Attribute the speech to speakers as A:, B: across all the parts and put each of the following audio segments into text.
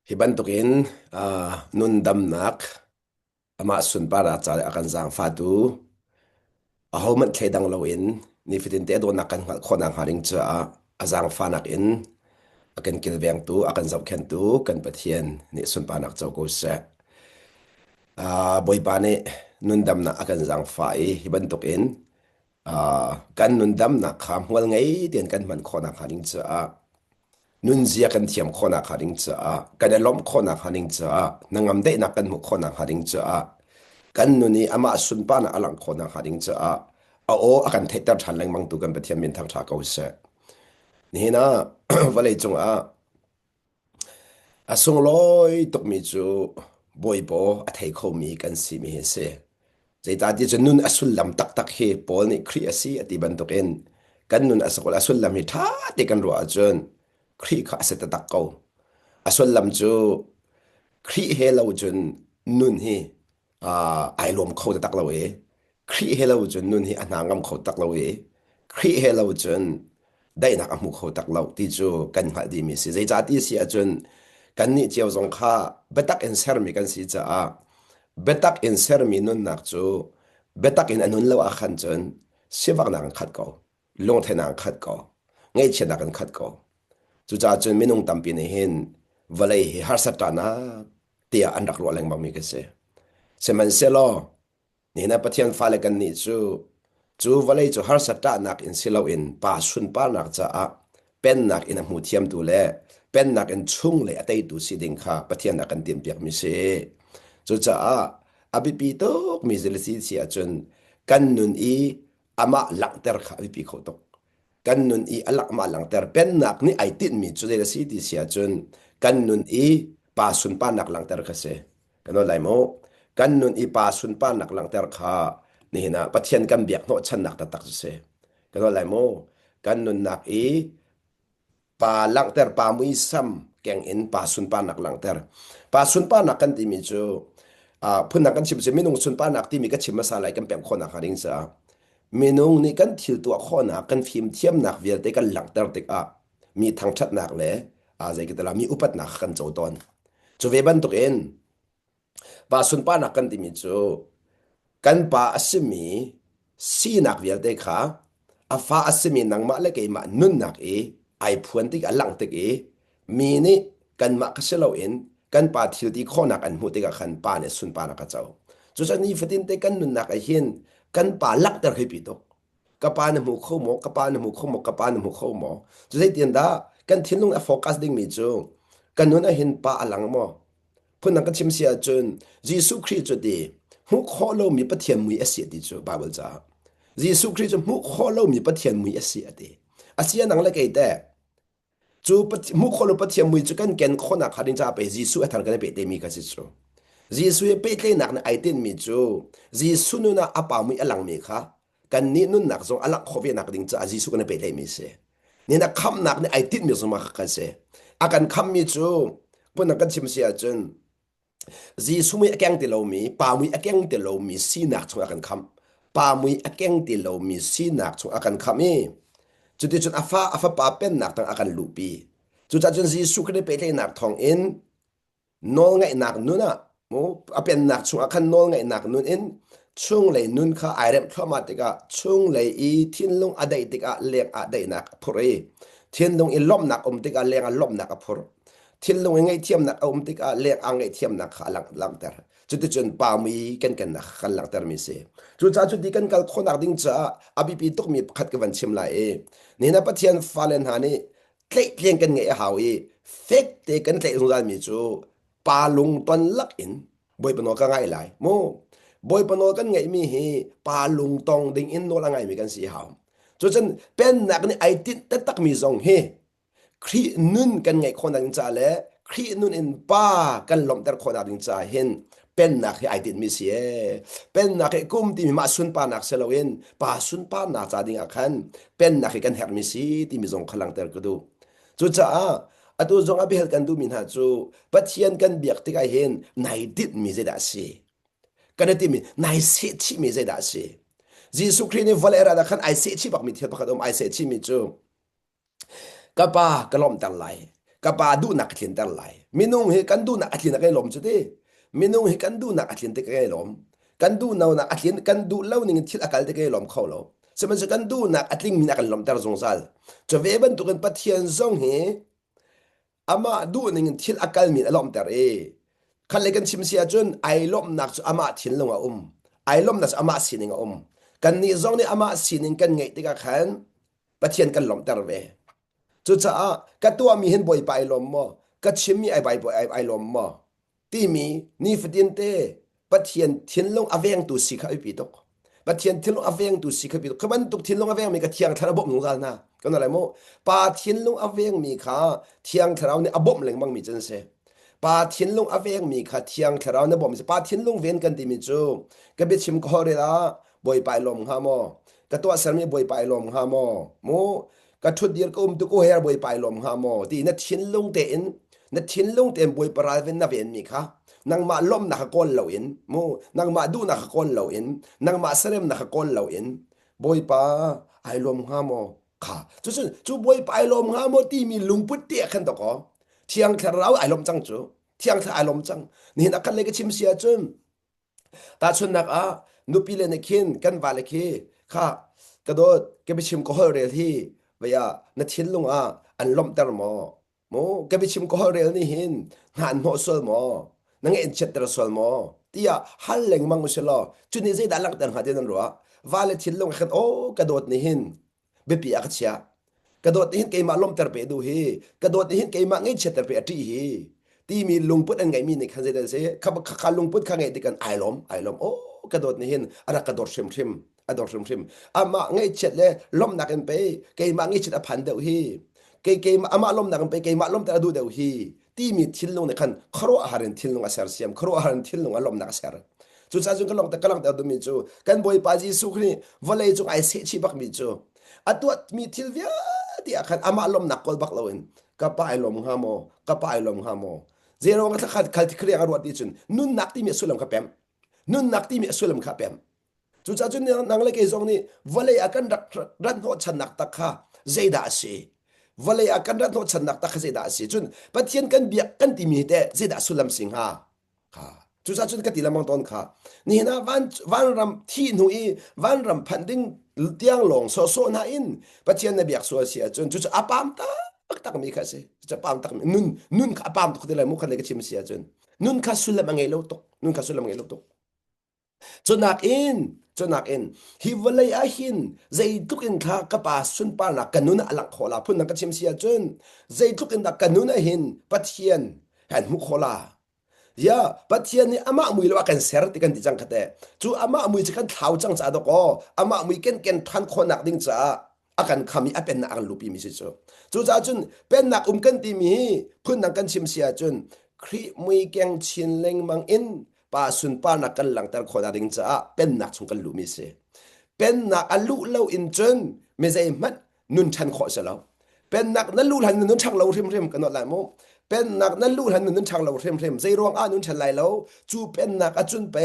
A: hiban tukin nun dam nak ama sun para cha akan zang fatu aho man thledang lo in ni fitin te do nakan khonang haring cha azang fanak in akan kilveng tu akan zau khen tu kan pathian ni sun panak chau ko se boy pa ni nun dam na akan zang fai hiban tukin kan nun dam na kham wal ngai den kan man khonang haring cha nun zia kan thiam khona kharing cha kan lom khona kharing cha nangam de na kan mu khona kharing cha kan nuni ama sun pa na alang khona kharing cha o akan theta than lang mang tu kan pathiam min thak tha ko se ni na vale chung asung loi tok mi chu boy bo a thei kho mi kan si mi se zai ta ti chu nun asul lam tak tak he pol ni khri asi ati ban token kan nun asakol asul lam hi tha te kan ro a chun khri kha se ta tak ko asul lam chu khri he lo chun nun hi ai lom kho ta tak lo e khri he lo chun nun hi anangam kho tak lo e khri he lo chun dai nak amu kho tak lo ti chu kan ha di mi si zai cha ti si a chun kan ni chiao zong kha betak en ser mi kan si cha betak en ser mi nun nak chu betak in anun lo a khan chun siwak nak khat ko long the nak khat ko ngai che nak khat ko chu cha chun minung tampi ne hin valai hi har satana tia andak lo leng bang mi ke se man se lo ni na pathian fa le kan ni chu valai chu har sata nak in silo in pa sun pa nak cha a pen nak in a mu thiam tu le pen nak in chung le atai tu si ding kha pathian nak kan tim piak mi se chu cha abi pi to mi zel si si a chun kan nun i ama lak ter kha abi pi kho tok kan nun i alak ma lang ter pen nak ni ai tin mi chu le si ti sia chun kan nun i pa sun pa nak lang ter kha se kan lai mo kan nun i pa sun pa nak lang ter kha ni na pathian kan biak no chan nak ta tak se kan lai mo kan nun nak i pa lang ter pa mui sam keng in pa sun pa nak lang ter pa sun pa nak kan ti mi chu phun nak kan chim se minung sun pa nak ti mi ka chim ma sa lai kan pem kho nak haring sa minung ni kan thil tu kho nak kan phim thiam nak vel te kan lang ter te mi thang that nak le zai ki tala mi upat nak kan chau ton chu ve ban tuk en pa sun pa nak kan ti mi chu kan pa asimi si nak vel te kha afa asimi nang ma le ke ma nun nak e ai phuan tik alang tik e mi ni kan ma ka selo in kan pa thil ti kho nak an mu te ka khan pa ne sun pa na ka chau chu cha ni fatin te kan nun nak a hin kan pa lak ter hi pi to ka pa na mu kho mo ka pa na mu kho mo ka pa na mu kho mo chu sei tian da kan thin lung a focus ding mi chu kan nun a hin pa alang mo phun nak ka chim sia chun jisu christ chu ti hu kho lo mi pathian mui asia ti chu bible cha jisu christ chu hu kho lo mi pathian mui asia ti asia nang la ke te chu mu kho lo pathian mui chu kan ken kho na kharin cha pe jisu athan kan pe te mi ka si chu jisu e pe tle nak na ai tin mi chu jisu nu na apa mui alang mi kha kan ni nun nak zong alak kho ve nak ding cha jisu kan pe tle mi se ni na kham nak ni ai tin mi zo ma kha se akan kham mi chu pun nak kan chim sia chun jisu mui akyang ti lo mi pa mui akyang ti lo mi si nak chu akan kham pa mui akyang ti lo mi si nak chu akan kham mi chu ti chun afa pa pen nak tang akan lupi chu cha chun jisu kan pe tle nak thong in nol ngai nak nu na mo apen nak chu akan nol ngai nak nun in chung le nun kha irem thoma tika chung le i thin lung adai tika lek adai nak phore thin lung i lom nak tika lek a lom nak a phur thin lung ngai thiam nak tika lek a ngai thiam nak kha lang ter chu ti chun pa mi ken nak khal lang ter mi se chu cha chu ti kan kal khonak ding cha abi pi tok mi khat ka van chim la e ni na pathian falen ha ni tlei tleng kan ngai hawi fek te kan tlei zung mi chu pa lung ton lak in boy pano ka ngai lai mo boy pano kan ngai mi hi pa lung tong ding in no la ngai mi kan si haw chu chen pen nak ni ai tit ta tak mi zong he khri nun kan ngai khona ding cha le khri nun in pa kan lom ter khona ding cha hin pen nak hi ai tit mi si e pen nak he kum ti mi ma sun pa nak seloin pa sun pa na cha ding a khan pen nak hi kan her mi si ti mi zong khalang ter ku du chu cha atu zong abi hel kan du min ha chu pathian kan biak ti kai hen nai dit mi ze da si kan ti mi nai se chi mi ze da si jisu christ ni valera da khan ai se chi bak mi thel pakhat ai se chi mi chu kapa kalom tan lai กะปาดูนักเทียนแต่ไหลมินุงเฮกันดูนักเทียนกันลมจุดเดมินุงเฮกันดูนักเทียนแต่กันลมกันดูนานักเทียนกันดูเล่านิ่งทิลอากาศแต่กันลมเข้าเราสมัยกันดูนักอัตลิงมีนักลมแต่รงซัลจะเวบันตุกันปะเทียนซงเฮอามาดูนิ่งทิลอากาศมีลมแต่เอคันเล็กันชิมเสียจนไอลมนักอามาทิลลงไอลมนักอามาสินิงกันนี่ซงนี่อามาสินิงกันไงติกาขันปะเทียนกันลมแต่เวจุดจ้ากัตัวมีเห็นบ่อยไปลมมอกัชิมมีไอใบบ่อยไอลมมอที่มีนี่ฟดินเต้ปะเทียนทิ้งลงอเวงตุสิขาปิดกปะเทียนทิ้งลงอเวงตุสิขาปิดกขมันตุกทิ้งลงอเวงมีกะเทียงทาระบบหนุนกันนะก็นั่นแหละโมปาทิ้งลงอเวงมีขาเทียงทาระเนี่ยอบมเหลงบังมีจันเสปาทิ้งลงอเวงมีขาเทียงทาระเนี่ยบ่มีปาทิ้งลงเวนกันที่มีจูก็เบ็ดชิมก็เรละบ่อยไปลมหามอกะตัวสามีบ่อยไปลมหามอโมก็ทุดเดียร์ก็ตุกูเฮียบอยไปลมหามอที่นัดชินลุงเต็นนัดชินลุงเต็นบอยปราเวนนับเอ็นมีค่ะนางมาล้มนักกอนเหล่าเอ็นโมนางมาดูนักกอนเหล่าเอ็นนางมาเสร็มนักกอนเหล่าเอ็นบอยปาไอลมหามอค่ะจู่บอยไปลมหามอที่มีลุงพุทธเตี้ยขันตะกอเที่ยงเธอเราไอลมจังจู่เที่ยงเธอไอลมจังนี่นักกันเลยก็ชิมเสียจุนตาชนนักนุปีเลนคินกันวาเลคีค่ะกระโดดก็ไปชิมก็เฮเรที่เวียนัดชินลุงอันล้มตรมอโมก็ไปชิมก็เฮเรนี่หินงานโมสวลมอนังเอ็นเชตรสวลมอที่ฮัลเลงมังมุสลอจุนี่ใจดัลักตันหาเดนันรัววาเลชินลุงขันโอกระโดดนี่หินเบปีอักเชียกระโดดนี่หินเกยมาล้มตรเปดูฮีกระโดดนี่หินเกยมาเงยเชตรเปอที่ฮีที่มีลุงพุทธอันไงมีในขันเซเดเซขับลุงพุทธขังไงที่กันไอลมโอกระโดดนี่หินอะไรกระโดดชิมอดอร์ชิมอามาไงเช็ดเลยล้มหนักกันไปเกยมาไงเช็ดอภันเดียวฮีเกยมาอามาล้มหนักกันไปเกยมาล้มแต่ดูเดียวฮีที่มีทิ้งลงในคันครัวอาหารทิ้งลงอาเซียมครัวอาหารทิ้งลงอารมณ์นักเสียจู่จ้าจุนก็ลองแต่ก็ลองแต่ดูมีจู่กันบ่อยปาจีสุขนี่วันเลยจู่ไอเสียชีบักมีจู่อัตัวมีทิ้งเวียที่อาคันอามาล้มหนักกอลบักเลวินกับไปลมหามกับไปลมหามเจรองก็ขัดที่เครียดอารมณ์ที่จุนนุ่นนักที่มีสุลมขับเปมนุ่นนักที่มีสุลมขับเปมจู่จ้าจุนนางเล็กไอ้ทรงนี่วันเลยอากันรันโหชันนักตะข้าเจดาสีวันเลยอากันรันโหชันนักตะข้าเจดาสีจุนปะเทียนกันเบียกันที่มีแต่เจดาสุลมสิงหาค่ะจู่จ้าจุนกันที่ละมังตอนค่ะนี่นะวันรำที่หนุ่ยวันรำพันดิ้งเตียงหลงโซโซนาอินปะเทียนในเบียกสัวเสียจุนจู่จ้าอปามตาตักมีค่ะสิจะปามตักมีนุ่นข้าปามตุกเดลัยมุขันเลยก็ชิมเสียจุนนุ่นข้าสุลมังเอโลตุกนุ่นข้าสุลมังเอโลตุกจนนักอินฮิวเลยอาหินใจทุกอินข้ากระปาสุนปานักกันนุนอลังขอลาพุ่นนักก็ชิมเสียจนใจทุกอินนักกันนุนหินปัทเทียนเห็นมุขลายาปัทเทียนนี่อามามุยลว่ากันเสร์ติกันที่จังคเตจู่อามามุยจะกันเท้าจังจ้าดอกอามามุยเก่นทันคนนักดิ้งจ้าอากันคำมีอาเป็นนักลูปีมิสิจู่จ้าจุนเป็นนักกันที่มีพุ่นนักกันชิมเสียจนครีมุยเก่งชินเล็งมังอินป้าสุนป้านักกันหลังแต่คนอะไรจ้าเป็นนักชงกันลูมิเสเป็นนักอลูเล่าอินจนไม่ใช่มันนุนชันขอเสลาเป็นนักนั้นลูหันนุนช่างเราเริ่มกันหน่อยมั้งเป็นนักนั้นลูหันนุนช่างเราเริ่มใจรวงนุนชันไหลแล้วจู่เป็นนักอจุนไป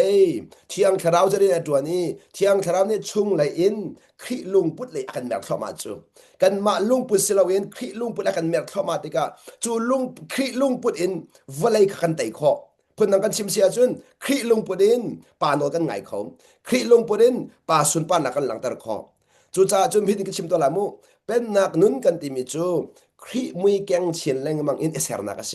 A: เที่ยงคราวจะเรียนตัวนี้เที่ยงคราวนี้ชุงไหลอินคริลุงพุทธเลยกันแมวเข้ามาจู่กันมาลุงพุทธเสลาอินคริลุงพุทธกันแมวเข้ามาติกาจู่ลุงคริลุงพุทธอินวันเลยกันไต่ขอพุ่นนังกันชิมเสียจุนครีลงปุดินปานโนกันไงเขาครีลงปุดินปาสุนปานักกันหลังตะคอจูจ่าจุนพิธีกิชิมตัวละมูเป็นนักนุนกันติมิจูครีมุยแกงชินเลงมังอินเอเซอร์นักเส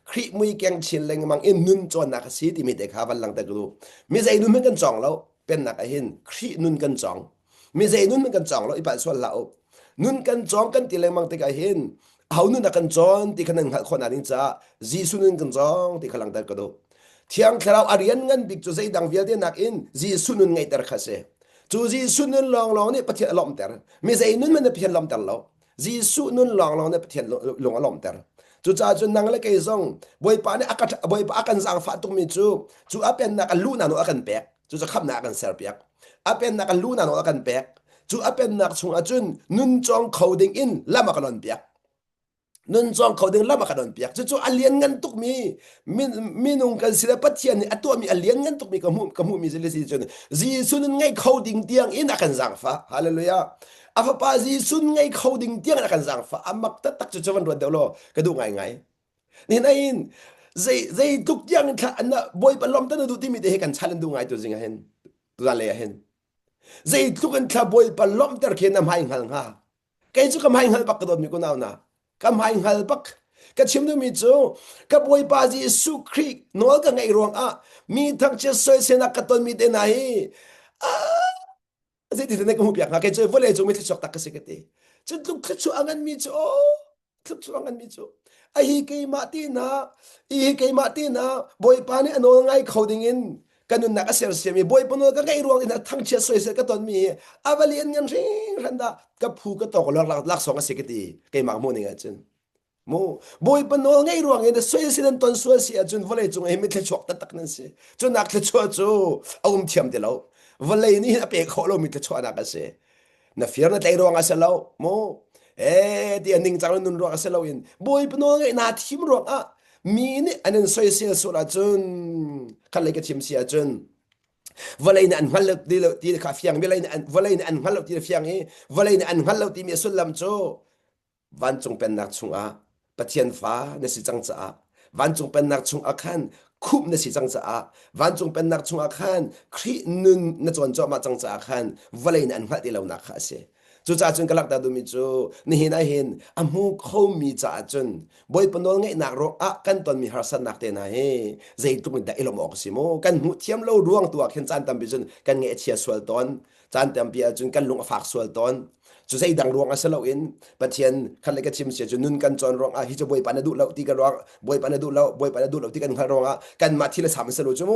A: ครีมุยแกงชินเลงมังอินนุนจวนนักสีติมิเด็กฮาวันหลังตะกรูมีใจนุนเหมือนกันจ่องแล้วเป็นนักเห็นครีนุนกันจ่องมีใจนุนเหมือนกันจ่องแล้วอีปัสส่วนละนุนกันจ่องกันติเลงมังติกาเห็นเอานุนนักกันจ่องที่ขนังคนนั้นจ้าจีสุนุนกันจ่องที่ขลังตะกรูเที่ยงคราวอารียนเงินบิ๊กจูใจดังเวียดเดนักอินจีสุนุนไงแต่ข้าเสจูจีสุนุนลองเนี่ยปะเทียนลมเตอร์ไม่ใจนุนมันเพียนลมเตอร์แล้วจีสุนุนลองเนี่ยปะเทียนลงลมเตอร์จูจ่าจูนังเล็กไอ้ซงบอยปาเนี่ยบอยปาอากันสังฟ้าตุมิจูอาเป็นนักลูนาโนอากันเปียกจูจะขับนักกันเซอร์เปียกอาเป็นนักลูนาโนอากันเปียกจูอาเป็นนักชงอาจุนนุนจงเขาดิ่งอินละมากันนอนเปียกนุนจองเขาดึงละมาขนมเปียกจู่ๆอเลียนเงินตุกมีนุ่งกันศิลปะเทียนนี่ตัวมีอเลียนเงินตุกมีกระมุมีสิลิสิจนจีสุนไงเขาดิ่งเตียงอินอากันสังฟ้าฮาเลลูยา อาฟาปาจีซุนไงเขาดิ่งเตียงนะกันสังฟ้าอามักตัดตักจุดจวันรวนเดียวโลกระดูไงไงนี่นั่นใจทุกอย่างท่าอันน่ะบอยปลอมตันดูที่มีเด็กกันชันดูไงตัวจริงเห็นตัวอะไรเห็นใจทุกคนท่าบอยปลอมแต่เขียนน้ำให้หันฮะแกจะกำให้หันปักกระโดดมีคนเอานะกำให้หันปักก็ชิมดูมีจูกับบอยปาจีสุครีนอลกันไงรวงอ่ะมีทั้งเจ้าสวยเสนักกระตุ้นมีเดนัยอ่ะ زي تيجي نك مو بيا كا كيجي فولي جو ميت شوك تاك سيكتي تدوك تشو انغان ميجو تشو انغان ميجو اي كي ماتينا اي كي ماتينا بوي باني انو نغاي كودينين kanun nak asel semi boy pono ka ngai ruang ina thang che soi se ka ton mi avali an ngan ring randa ka phu ka to lak lak song seketi ke mak mo ninga chen mo boy pono ngai ruang ina soi se ton so si achun vole chung e mit le chok ta tak nan se chu nak le chu chu thiam de lo vole ni na pe kho lo mit le chu na ka se na fier na tlai ruang asel lo mo ti aning chang nun ruang asel lo in boy pono ngai na thim ruang aมีนี่อันนั้นสวยเสียสุดละจนขันเลยก็ชิมเสียจนวันเลยนี่อันหันเราตีข้าเฟียงวันเลยนี่อันหันเราตีเฟียงนี้วันเลยนี่อันหันเราตีมีสุดลำโจวันจงเป็นนักชงอาปะเทียนฟ้าในสิจังจ้าวันจงเป็นนักชงอาคันคุบในสิจังจ้าวันจงเป็นนักชงอาคันครีนุนในจวนจอมาจังจ้าคันวันเลยนี่อันหันที่เราหนักข้าเสียจูจ่าจนกลักตาดูมิจูนี่เห็นเห็นอามูเขามีจ่าจนบอยปนนไงนักรออะกันตอนมีฮาร์สันนักเตนะเฮใจตุกได้เอลมอกสิโมกันหูเทียมเล่าดวงตัวเข็นจานตามไปจนกันเงเชียสวลตอนจานตามไปจนกันลงฝากสวลตอนจูใจดังรวงอาเซลอินปะเทียนคันเลยก็ชิมเสียจนนุนกันจอนรองฮิจบอยปานดูเล่าตีกันรองบอยปานดูเล่าบอยปานดูเล่าตีกันขันรองกันมาทีละสามสโลจูโม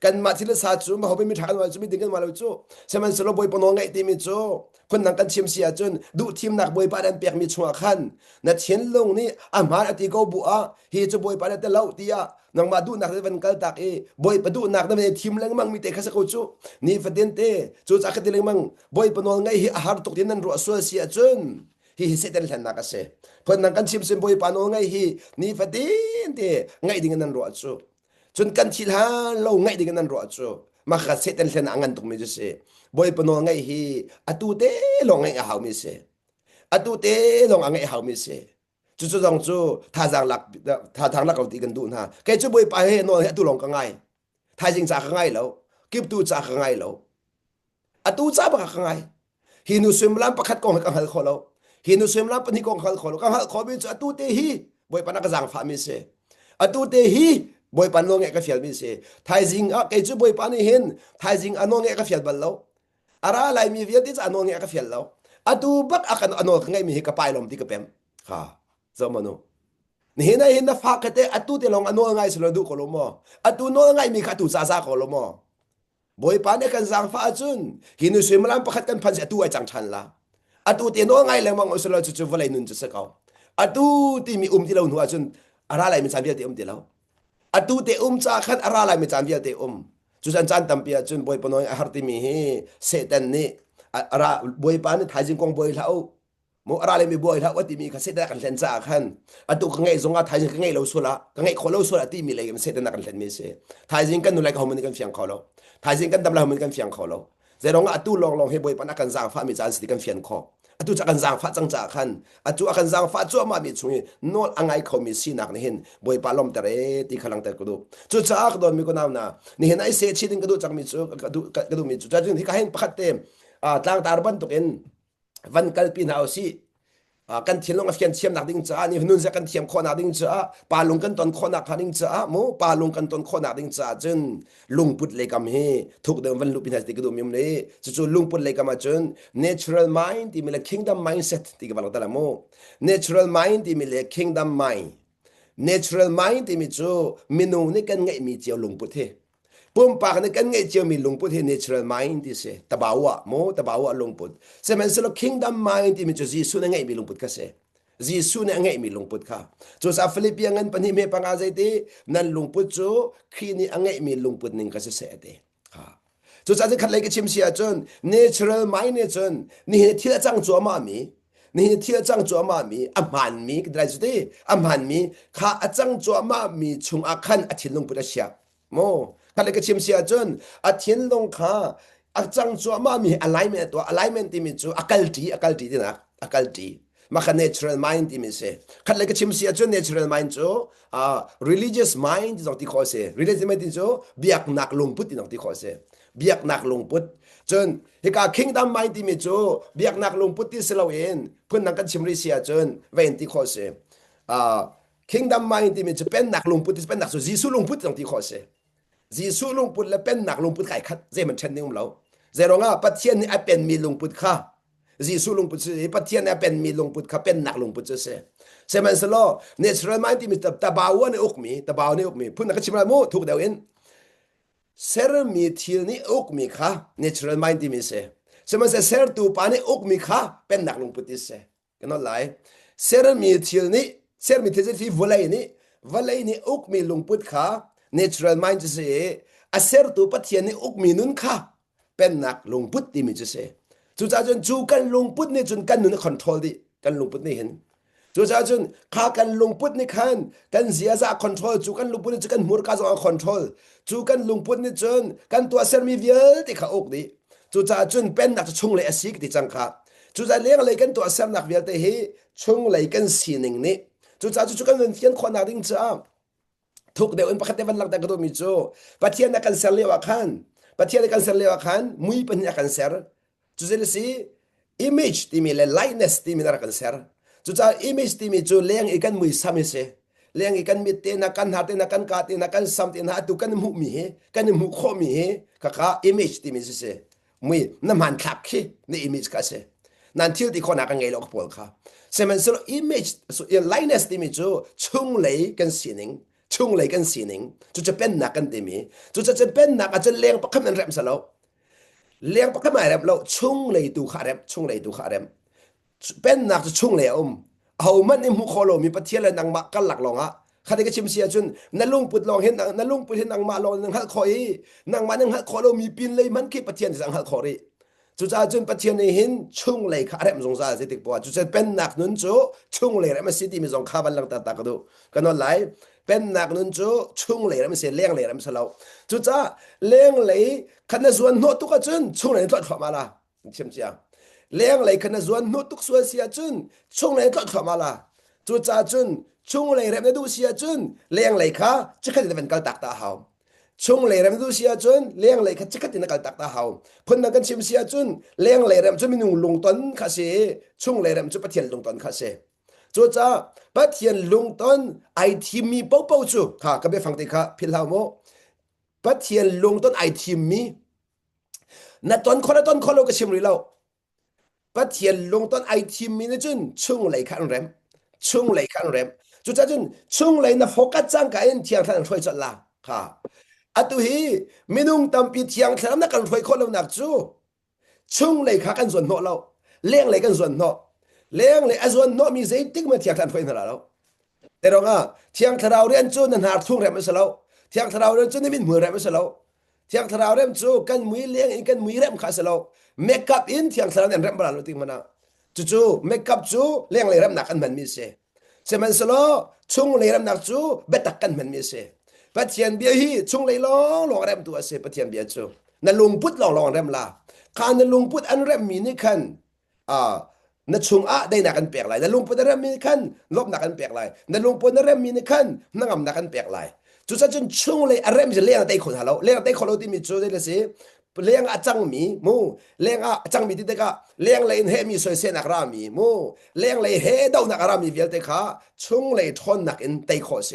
A: กันมาทีละสามจูมาเขาไม่มีทางว่าจูไม่ดึงกันมาแล้วจูเซมันสโลบอยปนนไงตีมิจูคนนั่งกันชิมเสียจนดูทีมนักบอยปานเปียกมีชัวขันนัดเชียนลงนี่อามาอติโกบัวฮิจบอยปานแต่เล่าตีอะนังมาดูนักเวันกัลตักบอยปดูนักนั่นทีมเล็งมั่งมีแต่ข้าศึกจูนี่ฟเดนเตจูจากที่เล็งมั่งบอยปนนไงฮิอาหารตกที่นั่นรัวสัวเสียจนฮิเสด็จทันนักเสคนนั่งกันชิมเซมบอยปานนไงฮินี่ฟเดนเตไงดิ่งนั่นรัวจูจนกันทิลฮาเราไงดิ่งนั่นรัวจูมาขัดเสด็จทันอังันตกไม่จุเสบอยปนนไงฮิอตูเตลงไงหาวมิเสอตูเตลงไงหาวมิเสจู่จู่ต้องจู่ท่าทางหลักเอาตีกันดูนะแกจะบอยไปให้นอนให้ตุลงกันไงท่าจริงจากกันไงแล้วกิบตูจากกันไงแล้วอตูจ้าบักกันไงฮินุสมลามประคัดกองกันหัลขอแล้วฮินุสมลามปนิกองหัลขอแล้วกันหัลขอมีจู่อตูเตฮีบอยปนักจังฟ้ามิเสอตูเตฮีบอยปนนงเอกฟิลมิเสท่าจริงแกจะบอยปนเห็นท่าจริงอนงเอกฟิลบัลแล้วอะไรอะไรมีเวียดที่จะอนงเอกฟิลแล้วอตูบักอากันอนงไงมีกระปายลมที่กระเพ็มค่ะzamanนี่นะเห็นนะฟักเตะอตูเตลองอโนง่ายสุดดูโคลโมอตูโนง่ายมีขัดตูซาซาโคลโมบอยปานกันสังฟ้าจุนหินุสิมลัมประคัดกันพันเสตูไอจังชันละอตูเตโนง่ายเลยมังอุสลจุจุวลัยนุนจุสกาวอตูที่มีที่เราหนูจุนอะไรมีจำเบียที่ที่เราอตูเตจากขันอะไรมีจำเบียที่จุจันจันตัมเปียจุนบอยปนอยอาหารที่มีเสตันนี่อะไรบอยปานทายจิงกงบอยเท้าโมอะไรไม่บ่อยแล้วว่าที่มีเขาเสด็จกันเล่นจากขันอันตุกไงสงฆ์ไทยจิงไงเราสุระไงคนเราสุระที่มีอะไรกันเสด็จกันเล่นไม่เสไทยจิงกันนู่นอะไรเขาเหมือนกันเฟียงเขาเราไทยจิงกันดำเราเหมือนกันเฟียงเขาเราแต่เราอันตุลองให้บ่อยปนักกันสร้างฟ้ามีจานสิกันเฟียงคออันตุจากกันสร้างฟ้าจังจากขันอันตุอากันสร้างฟ้าจั่วมามีช่วยโน่นอังไงเขามีสีนักนี่เห็นบ่อยปลอมแต่เรที่ขลังแต่กระดูจุดจากโดนมีคนเอาหน้านี่เห็นไอ้เศษชิ้นกระดูจากมีจุกระดูมีจุดจากที่เขาเห็นประคัดเต็มต่างตาบันตุกเอ็นวันกัลปินเอาสิกันเทียนลงเทียนเทียมนักดิ้งจ้านี่นุ่นจะกันเทียมข้อนักดิ้งจ้าปาลงกันตอนข้อนักดิ้งจ้าโมปาลงกันตอนข้อนักดิ้งจ้าจนลุงพุทธเลยกำเฮทุกเดิมวันลุปินัสติกดูมิมเลยจู่ลุงพุทธเลยกำมาจน natural mind ที่มีเลย kingdom mindset ที่กำลังตะละโม natural mind ที่มีเลย kingdom mind natural mind ที่มีจู่มินูนี่กันไงมีเจียวลุงพุทธปุ่มปากในกันไงเจียวมีลงพุทธ natural mind ที่เสตบ่าวะโมตบ่าวะลงพุทธเสมันสโล kingdom mind ที่มีจุดจีสุนไงมีลงพุทธก็เสจีสุนไงมีลงพุทธค่ะจุดซาฟิลิปปิยังเงินปนิเมปังอาใจตีนั่นลงพุทธจูคีนี่ไงมีลงพุทธนึงก็เสเตค่ะจุดซาจะขัดเลยก็ชิมเสียจน natural mind เนี่ยจนนี่เที่ยวจังจัวมามีนี่เที่ยวจังจัวมามีอัมหันมีก็ได้จุดที่อัมหันมีข้าจังจัวมามีชงอาคันอธิลงพุทธเสียโมขันเลยก็ชิมเสียจนอาทิตย์ลงข้า อักจังจัวมามี alignment ตัว alignment ที่มีจูอากาลตีที่นักอากาลตีมาคัน natural mind ที่มีเสคันเลยก็ชิมเสียจู natural mind จูreligious mind ที่ต้องที่ขอเส religious mind ที่จูเบียกนักลงพุทธที่ต้องที่ขอเสเบียกนักลงพุทธจนเฮกา kingdom mind ที่มีจูเบียกนักลงพุทธที่เสลาเองเพื่อนนักกันชิมริเสียจนเวนที่ขอเสkingdom mind ที่มีจูเป็นนักลงพุทธเป็นนักสุจีสุลงพุทธที่ต้องที่ขอเสจีสุลงพุทธและเป็นนักลงพุทธไก่ขัดเจมันเช่นนี้ของเราเจรงอ่ะปัจเจียนนี่เป็นมีลงพุทธค่ะจีสุลงพุทธปัจเจียนนี่เป็นมีลงพุทธค่ะเป็นนักลงพุทธเสเซมันสโลเนเชอรัลมายด์ที่มีตะบาวในอกมีตะบาวในอกมีพูดนักชิมรามูถูกเดียวเองเซร์มีทีนี่อกมีค่ะเนเชอรัลมายด์ที่มีเสเซมันเซร์ตูปานี่อกมีค่ะเป็นนักลงพุทธเสกันนั่นแหละเซร์มีทีนี่เซร์มีทีที่วลัยนี่อกมีลงพุทธค่ะ natural mind จะเสอาเซร์ตูปัจเจียนนี่อกมีนุนค่ะเป็นนักลงพุทธที่มีจะเสจุดจ้าจนจูกันลงพุทธนี่จนกันนุนคอนโทรลดิกันลงพุทธนี่เห็นจูจ้าจนข้ากันลงพุทธนี่คันกันเสียจะคอนโทรลจูกันลงพุทธนี่จูกันหัวกาจะคอนโทรลจูกันลงพุทธนี่จนกันตัวเซร์มีเวียลที่ข้าอกดิจูจ้าจนเป็นนักชงเลยสิกที่จังค่ะจูจ้าเลี้ยงอะไรกันตัวเซร์นักเวียลที่เฮชงเลยกันสีหนึ่งนี่จูจ้าจูกันเงินเทียนคนนักดิ้งจ้าทุกเดี๋ยวอินพักเตวันหลังแต่กระโดดมิโจปัจเจียนนักกันเซลเลวขันปัจเจียนนักกันเซลเลวขันมุยเป็นนักกันเซอร์จุดเจลสี image ที่มีเลย likeness ที่มีนักกันเซอร์จุดจ้า image ที่มีจูเลี้ยงอีกันมุยสามิเสเลี้ยงอีกันมิเตนักกันหาเตนักกันกาเตนักกันซ้ำเตนักตุกันมุมีกันมุขมีข้า image ที่มีเสมุยน้ำมันขับขี้ใน image กันเสนั่นที่ที่คนนักกันไงเราก็พูดค่ะเสมันสโล image likeness ที่มีจูชุ่งเลยกันสีหนึ่งช่วงเลยกันสีหนึ่งจุดจะเป็นหนักกันเต็มีจุดจะเป็นหนักอาจจะเลี้ยงปักขมันแรมสลาวเลี้ยงปักขมันแรมเราช่วงเลยดูขาแรมช่วงเลยดูขาแรมเป็นหนักจะช่วงเลยเอามันในมุขโลมีปะเทียเลยนางมากันหลักลงอ่ะข้าได้ก็ชิมเสียจนนั่นลุงปุดลองเห็นนั่นลุงปุดเห็นนางมาลองนางหักคอยนางมานั่งหักคอโลมีปีนเลยมันคิดปะเทียนสังหักคอรีจุดจะจนปะเทียนในเห็นช่วงเลยขาแรมสงสารสิติกบัวจุดจะเป็นหนักนุนโจช่วงเลยแรมสิติมีสองข้าบันลังตาตากระดูกันนอนไหลเป็นนักนุนจูชุ่งเลยแล้วมันเสียเลี้ยงเลยแล้วมันสลาวจุดจ้าเลี้ยงเลยขณะส่วนโนตุกจุนชุ่งเลยตลอดเข้ามาละเชื่อมเสียเลี้ยงเลยขณะส่วนโนตุกส่วนเสียจุนชุ่งเลยตลอดเข้ามาละจุดจ้าจุนชุ่งเลยแล้วดูเสียจุนเลี้ยงเลยค่ะจะขึ้นจะเป็นกัลตักตาเฮาชุ่งเลยแล้วดูเสียจุนเลี้ยงเลยค่ะจะขึ้นจะกัลตักตาเฮาพ้นนักกันชิมเสียจุนเลี้ยงเลยแล้วจะมีหนุ่งลงต้นข้าเสชุ่งเลยแล้วจะปะเทียนลงต้นข้าเสจูจ้าปัจเจียนลงต้นไอทีมีเป้าเป้าจูค่ะก็ไปฟังติค่ะพิลาวโมปัจเจียนลงต้นไอทีมีนัดต้นคนละต้นคนเราก็ชิมรีเราปัจเจียนลงต้นไอทีมีนะจุนช่วงไหลขันแรมช่วงไหลขันแรมจูจ้าจุนช่วงไหลนะโฟกัสจังกันเที่ยงท่านช่วยจัดละค่ะอัตุฮีมินุงตำปีเที่ยงท่านนักกันช่วยคนเราหนักจูช่วงไหลขันส่วนโนเราเลี้ยงไหลกันส่วนโนเลี้ยงเลยส่วนโนมีใจติ๊กมาเที่ยงท่านช่วยนั่นแล้วแต่เราอ่ะเที่ยงทราวเรียนจูนันหาทุ่งแรมไม่สลาวเที่ยงทราวเรียนจูนี่มินมือแรมไม่สลาวเที่ยงทราวเรียนจูกันมือเลี้ยงอีกันมือแรมขาสลาวเมคอัพอินเที่ยงทราวเนี่ยแรมบาลลุติมันนะจู่เมคอัพจูเลี้ยงเลยแรมหนักกันมันมีเสเสมันสลาวชุ่งเลยแรมหนักจูเบ็ดตักกันมันมีเสปัจเจียนเบียฮีชุ่งเลยลองแรมตัวเสปัจเจียนเบียจูนั่นลุงพุทธลองแรมลาข้านั่นลุงพุทธอันแรมมีนี่คันนั่นชงได้นักกันเปียกไหลนั่นลุงพูดนั่นมีขั้นลบนักกันเปียกไหลนั่นลุงพูดนั่นมีขั้นนั่งนักกันเปียกไหลจุดนั้นจนชงเลยอะไรมันจะเลี้ยงได้คนหาเราเลี้ยงได้คนเราที่มีจุดได้เลยสิเลี้ยงอาจังมีมูเลี้ยงอาจังมีที่เด็กเลี้ยงเลยเฮมีสวยเสนักรามีมูเลี้ยงเลยเฮดาวนักรามีเวลเด็กชงเลยทนนักอินได้คนเส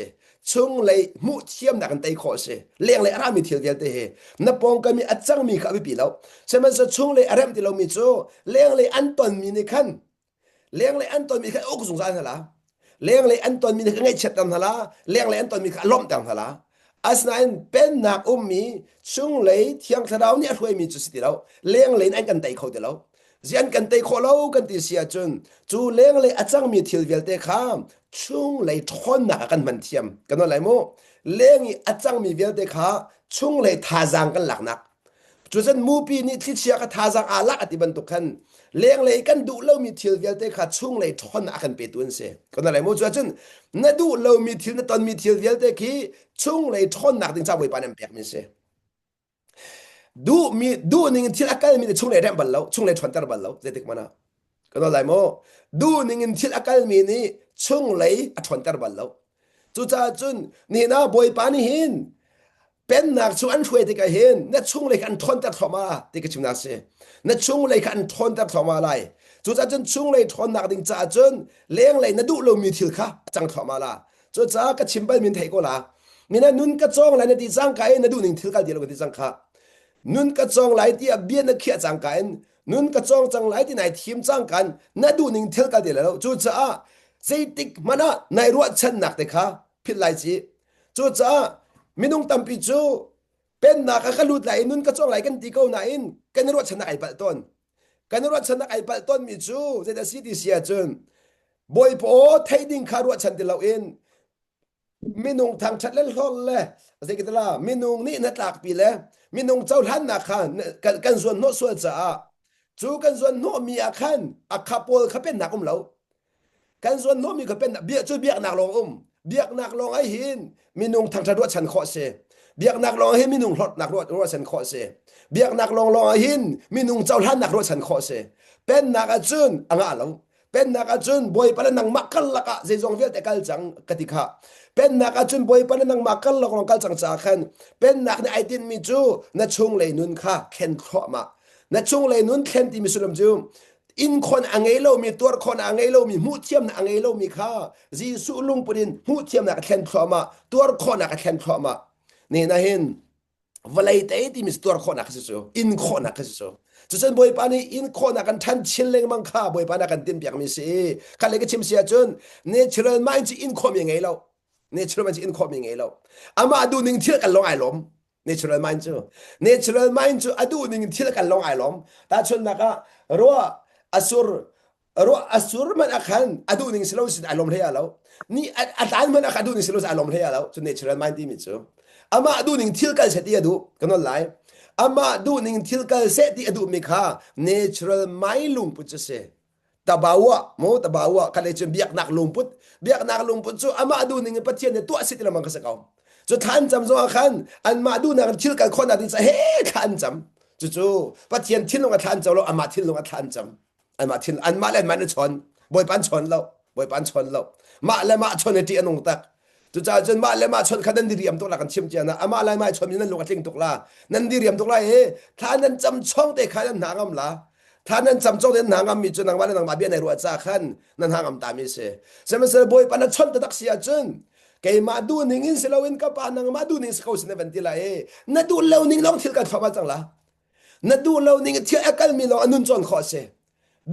A: ช่วงเลยมุเทียมนักกันไตขอเสเลี้ยงเลยอารามีเทียเดียวเตะนับปองกันมีอัจฉริมีข้าวิปีแล้วใช่ไหมจะช่วงเลยอารามที่เรามีโจเลี้ยงเลยอันตอนมีในขั้นเลี้ยงเลยอันตอนมีขั้นโอ้กุสงสารเหรอเลี้ยงเลยอันตอนมีในขั้นไงเช็ดตันเหรอเลี้ยงเลยอันตอนมีขั้นล้มตันเหรออาศัยเป็นนักมีช่วงเลยเที่ยงเท่าเนี่ยช่วยมีจุดสิเราเลี้ยงเลยอันกันไตเขาเดียวเรียนกันไตขอเรากันที่เสียจนจูเลี้ยงเลยอัจฉริมีเทียเดียวเตะข้ามช่วงเลยทนนักกันมันเทียมกันอะไรโมเลี้ยงอัจฉริมีเวลเด็กขาช่วงเลยทาจังกันหลักนักจุดนั้นมูปีนี้ที่เชียร์ทาจังอาลักอติบันตุกันเลี้ยงเลยกันดูเรามีเทียเวลเด็กขาช่วงเลยทนนักกันเปิดตัวเสียกันอะไรโมจุดนั้นนั่นดูเรามีเทียนตอนมีเทียเวลเด็กขี้ช่วงเลยทนนักถึงจะไว้ปานนั้นเปียกมิเสีย ดูนิ่งที่อากาศมีแต่ช่วงไหนแรมบัลเลาช่วงไหนทวนตาบัลเลาเจติกมานะก็นั่นแหละโมดูนิ่งที่อากาศมีนี่ช่วงไหนทวนตาบัลเลาจุจ้าจุนนี่นะบอยปานี่หินเป็นนักชวนช่วยติกเห็นนั่นช่วงไหนกันทวนตาทอมาติกชิมนาเซนั่นช่วงไหนกันทวนตาทอมาไรจุจ้าจุนช่วงไหนทวนนักดิ่งจ้าจุนเลี้ยงไหนนั่นดูเรามีทิลค่ะจังทอมาละจุจ้าก็ชิมไปมินไทยก็ละมีนั่นนุนก็จ้องไหนนั่นที่จังไก่นั่นดูนิ่งทิลกันเดียวกันที่จังค่ะ นุนกระจองไหลที่เบียนนักเขียจังกันนุนกระจองจังไหลที่ไหนทีมจังกันนั่นดูนิ่งเทลกันเดียวแล้วจู่จ้าเจติกมันนะในรัวชันนักเด็กค่ะพิลไลจีจู่จ้ามินุงตัมปิจูเป็นนักกระลุดไหลนุนกระจองไหลกันตีเขาไหนกันรัวชันนักไอ้ปัตต้นกันรัวชันนักไอ้ปัตต้นมิจูเจตสิที่เสียจนบอยโพไทยดิ่งขารัวชันเดียวเองมินุงทางชัดเล่นฮอลเลยสิกิตลามินุงนี่นัดหลักปีเลยมินุงเจ้าท่านนักขันกันส่วนโนส่วนจ้าจูกันส่วนโนมีอาคันอาคาโปลเขาเป็นนักเรากันส่วนโนมีเขาเป็นเบียจูเบียกนักลงเบียกนักลงไอ้หินมินุงทางชัดรัวชันขอเสเบียกนักลงให้มินุงหลดนักรัวชันขอเสเบียกนักลงไอ้หินมินุงเจ้าท่านนักรัวชันขอเสเป็นนักจุนอ่างเราเป็นนักจุนบอยปนังมักกันละกะเจงเวียแต่กัลจังกติกาเป็นนักจุนบอยปนังมักกันละกองกัลจังจากขันเป็นนักในไอตินมิจูนัชงเลยนุนค่ะเข็นครอมานัชงเลยนุนเข็นที่มิสุลมจูอินคนอังเอโลมีตัวคนอังเอโลมีหูเทียมอังเอโลมีค่ะจีสุลุงปดินหูเทียมนักเข็นครอมาตัวคนนักเข็นครอมานี่นะเห็นวลัยเตที่มิสตัวคนนักสิโซอินคนนักสิโซจุดเช่นบอยปานี่อินคนนักกันทันชิลเลงมังค่าบอยปานักกันติมเปียกมิสิคันเล็กชิมเสียจนเนเชอรัลมันจะอินคอมยังไงเราเนเชอรัลมันจะอินคอมยังไงเราอามาดูหนึ่งเที่ยวกันลงไอ้ลมเนเชอรัลมันจูเนเชอรัลมันจูอดูหนึ่งเที่ยวกันลงไอ้ลมแต่ชนนักรัวอสุรมันอาคันอดูหนึ่งสโลสิอารมณ์เฮียแล้วนี่อาจารย์มันอาคันดูหนึ่งสโลสิอารมณ์เฮียแล้วจนเนเชอรัลมันที่มิจูอามาดูหนึ่งเที่ยวกันเสร็จที่ดูกันนั่นแหละอามาดูหนึ่งทิลกันเสตีอดูมิค่ะ natural ไม่ลุงพุทธเสตบาวะโมตบาวะคันเลยจะเบียกนักลุงพุทธเบียกนักลุงพุทธจูอามาดูหนึ่งปัจเจียนตัวสิทธิ์ละมังกษเขาจูท่านจำจงอาคันอันมาดูนักทิลกันคนนั้นจะเฮ้ท่านจำจู่ปัจเจียนทิลลงกับท่านจำแล้วอามาทิลลงกับท่านจำอันมาทิลอันมาเล่นมันชนบอยปันชนแล้วบอยปันชนแล้วมาและมาชนในที่อนงตักจุดจ้าจนมาเลยมาชนขันนันดีเรียมตุกลากันชิมเจนะอามาเลยมาชนมีนั่นลูกทิ้งตุกลานันดีเรียมตุกลาท่านั้นจำช่องแต่ขันนั้นหางำลาท่านั้นจำช่องแต่หางำมีจนนางวันนางมาเบียในรัวจ้าขันนั้นหางำตามิเสเสมเสบอยปนัดชนตะตักเสียจนแกมาดูนิ่งสิเราเอ็นกับปานางมาดูนิ่งสเขาสินเวนติลานัดดูเลวนิ่งลองทิลกันฟ้ามาจังละนัดดูเลวนิ่งเที่ยวกันมีลองอนุนจนขอเส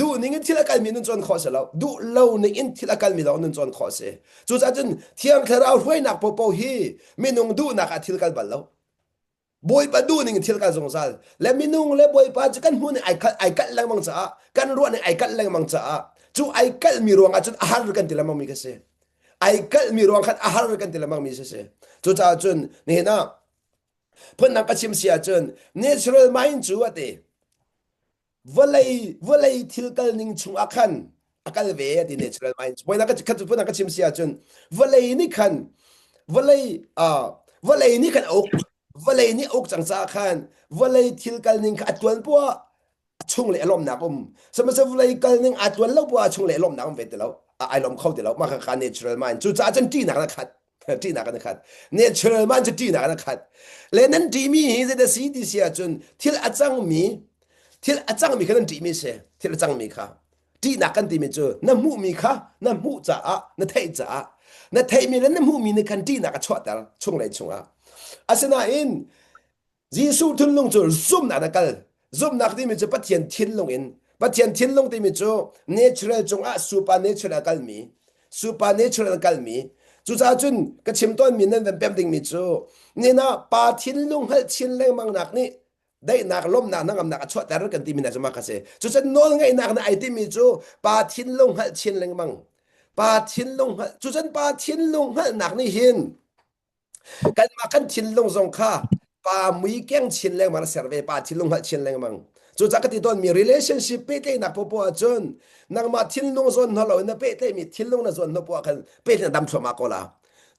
A: ดูนิ่งที่ละกันมีนุ่นจวนขอเสแล้วดูเล่านิ่งที่ละกันมีเรานุ่นจวนขอเสจู่จ้าจนเที่ยงเธอเราห้วยหนักปอฮีมีนุ่งดูหนักที่ละกันบัลแล้วบอยปะดูนิ่งที่ละกันสงสารและมีนุ่งและบอยปะจะกันหูในไอกัดแรงมังจ้ากันรัวในไอกัดแรงมังจ้าจู่ไอกัดมีรวงอาจจะอาหารกันที่ละมังมีกันเสไอกัดมีรวงคัดอาหารกันที่ละมังมีเสจู่จ้าจนนี่นะเพื่อนนักชิมเสียจน natural mind จู่ว่าเตวลัยทิลกันนิ่งชุงอาคันเวที natural mind พอนักขัดพอนักชิมเสียจนวลัยนี่คันวลัยวลัยนี่คันอกวลัยนี่อกจังจ้าคันวลัยทิลกันนิ่งอัดวันปัวชุงเล่ลมนักสมัยวลัยกันนิ่งอัดวันเล่าปัวชุงเล่ลมนักเวทีแล้วไอลมเข้าเดียวมาคัน natural mind จู่จ้าจนจีนักขัดจีนักขัด natural mind จะจีนักขัดและนั้นจีมีจะได้สีดีเสียจนทิลอาจังมีที่อาจารย์มีคนที่มีเสที่อาจารย์มีค่ะที่นักกันที่มีเจอน้ำมูมีค่ะน้ำมูจ่าน้ำไทยจ่าน้ำไทยมีแล้วน้ำมูมีในกันที่นักชดแต่ช่วงไหนช่วงอาศัยนั่นยิสูทุนลงจูซุ่มนักกันซุ่มนักที่มีเจอปัจจัยทิ้งลงอินปัจจัยทิ้งลงที่มีเจอ natural จงsupernatural กันมี supernatural กันมีจู่จ้าจุนก็ชิมต้นมีนั่นเป็นดิ่งมีเจอนี่นะปาทิ้งลงให้ทิ้งแรงมังนักนี่ได้นักล้มนักนั่งนักชดแต่ละกันที่มีน่าจะมาเสจู่จะโน้นไงนักไอที่มีจู่ปาทิ้งลงให้ทิ้งแรงมังปาทิ้งลงให้จู่จะปาทิ้งลงให้นักนี่หินกันมากันทิ้งลงสงข้าปามุยแกงทิ้งแรงมันเสียไปปาทิ้งลงให้ทิ้งแรงมังจู่จะก็ติดต้นมี relationship เป๊ะนักพอจนนักมาทิ้งลงส่วนนั่นเราเนี่ยเป๊ะมีทิ้งลงในส่วนนั่นพอกันเป๊ะดำชมาก็ละ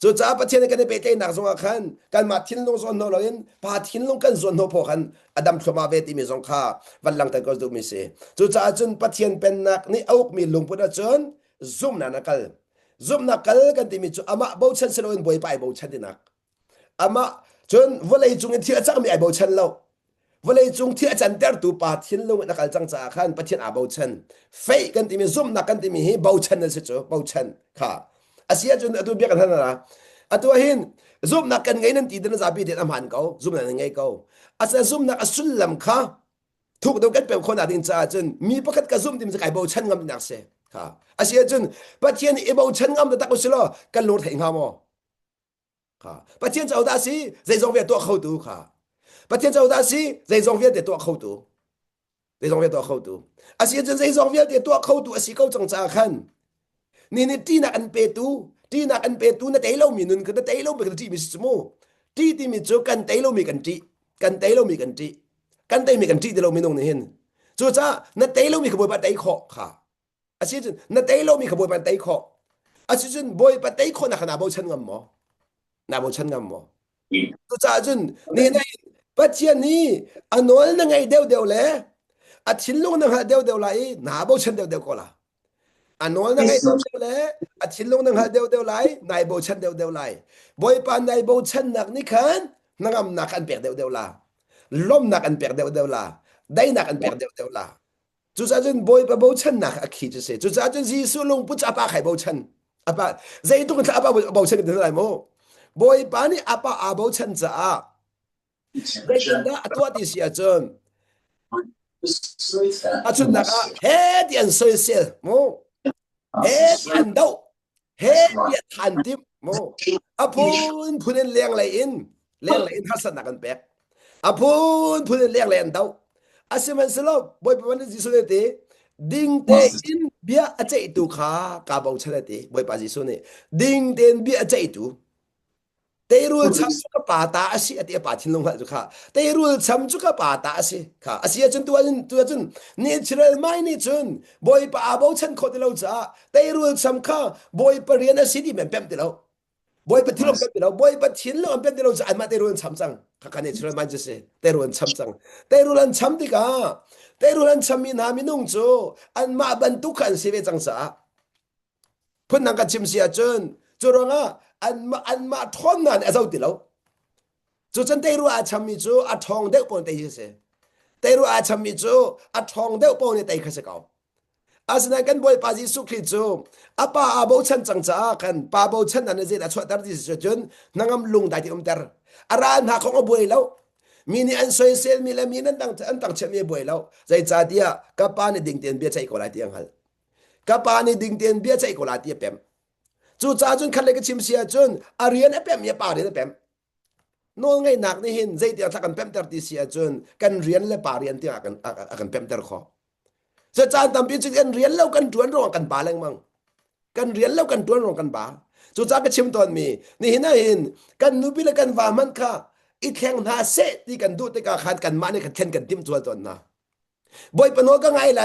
A: จูจ้าประเทศกันในเปเตนักสงขันกันมาทิ้งลงส่วนโนเราเองพาทิ้งลงกันส่วนโนพอกันอดัมชมาเวทีมีสงข้าวันหลังแต่ก็ดูมีเสจูจ้าจนประเทศเป็นนักนี่เอามีลงพุทธจนซุ่มนักลซุ่มนักลกันที่มีจูอามาบ่ชันสโลนบ่อยไปบ่ชันดินักอามาจนวันเลยจุงที่อาจารย์มีไอ้บ่ชันเราวันเลยจุงที่อาจารย์เตอร์ตูปาทิ้งลงนักลจังจ้าขันประเทศอาบ่ชันเฟยกันที่มีซุ่มนักกันที่มีบ่ชันนั่นสิจูบ่ชันค่ะอาเซียจนตัวเบียกันท่านนะอะตัวหินซุ่มนักกันไงนั่นตีดันจะบีเด็ดอามันเขาซุ่มนักไงเขาอาศัยซุ่มนักสุลลัมค่ะทุกตัวกันเป็นคนอาดินจ้าจนมีประคัดกับซุ่มที่มันจะไก่เบาชันงามนักเสียค่ะอาศัยจนปัจจัยนี้เบาชันงามแต่ตักอุศลกันโหลดแห่งหามอค่ะปัจจัยเจ้าดาสีใจจงเวียตัวเขาดูค่ะปัจจัยเจ้าดาสีใจจงเวียตัวเขาดูใจจงเวียตัวเขาดูอาศัยจนใจจงเวียตัวเขาดูอาศัยเขาจังจ้าขันนี่ที่นักอันเปตูที่นักอันเปตูนั่นเตลมีนุนคือนั่นเตลมีกันที่มีสมูที่มีจูกันเตลมีกันที่กันเตลมีกันที่กันเตมีกันที่เตลมีนงนี่เห็นจูจ้านั่นเตลมีขบวนปัตไตขอค่ะอาชีพนั่นเตลมีขบวนปัตไตขออาชีพบอยปัตไตขอนักหนาโบชันงามหมอนาโบชันงามหมอจูจ้าจุนนี่ในปัจจัยนี้อันนู้นนั่งไงเดียวเลยอาชินลุงนั่งหาเดียวเลยนาโบชันเดียวก็ละอันนู้นนั่งไงเดียวเลยอาชินลุงนั่งหาเดียวเลยนายโบชันเดียวเลยบอยปานนายโบชันนักนี่ขันนักอำนักอันเปียกเดียวละล้มนักอันเปียกเดียวละได้นักอันเปียกเดียวละจุดจ้าบอยปะโบชันนักอักขีจะเสียจุดจ้าจีสุลงปุ๊บจะปาใครโบชันอะปะใจตุ้งจะอะปะโบชันกันเท่าไหร่โมบอยปานี่อะปะอาโบชันจะได้กันนะตัวที่เสียจนอาจุดนักเฮดยันโซเชียลโมเฮดยันดาวเฮดยันทันทิมโมอาพูนเลี้ยงไรอินทัศนักกันแปกอาพูนเลี้ยงไรอินดาวอาศัยมันสลบบอยปวันที่สุดเตะดิ้งเตอินเบียอาเจตุขากาบเอาเฉลเตะบอยปาจิสุนี่ดิ้งเตนเบียอาเจตุเตรูลช้ำจุกป่าตาอาศัยเตะป่าทิ้งลงมาจุกค่ะเตรูลช้ำจุกป่าตาอาศัยค่ะอาศัยจนตัวจนเนเชอรัลไม่นี่จนบอยปาอาบเอาฉันโคตรเราจ้าเตรูลช้ำค่ะบอยปเรียนอาศัยที่มันเป็นเตเราบอยปทิ้งลงเป็นเราบอยปทิ้งลงเป็นเตเราจะอันมาเตรูลช้ำจังค่ะคะเนเชอรัลไม่จะเสเตรูลช้ำจังเตรูลช้ำดีกาเตรูลช้ำมีนามินุ่งจูอันมาบรรทุกขันเสวจังสาพุ่นนังกัดชิมเสียจนจุรงอ่ะอันมาท้องนั่นเอาเจ้าติเราจุจันเตรูอาชามิจูอาทองเด็กปนเตยเสเตรูอาชามิจูอาทองเด็กปนเตยข้าศึกเอาอาศัยกันบอยปาจิสุขริจูอาป้าอาบูชันจังจ้ากันป้าบูชันนั่นเองอาชวดตาดิสจนนางลุงได้ที่เตอร์อารานหาของอบวยแล้วมีนี่อันโซเชียลมีแล้วมีนั่นตั้งเชื่อมีบวยแล้วใจจ่าเดียกับป้านี่ดิ่งเตียนเบียใจก็ไล่เตียงหัลกับป้านี่ดิ่งเตียนเบียใจก็ไล่เตียงเปี่ยมจู่จ้าจนคันเล็กชิมเสียจนอาเรียนเปี่ยมมีป่าเรียนเปี่ยมโน้งไงหนักนี่เห็นใจเดียวถ้ากันเปี่ยมเตอร์ติเสียจนกันเรียนและป่าเรียนที่อากันเปี่ยมเตอร์ขอจะจานทำพิจิตรกันเรียนแล้วกันจวนรองกันป่าแรงมั่งกันเรียนแล้วกันจวนรองกันป่าจู่จ้าก็ชิมตอนมีนี่เห็นนะเห็นกันนุบิลกันว่ามันค่ะอีแข่งหาเสที่กันดูที่การขัดกันมาเนี่ยกันเช่นกันทิมตัวตนนะบอยปนก็ไงไร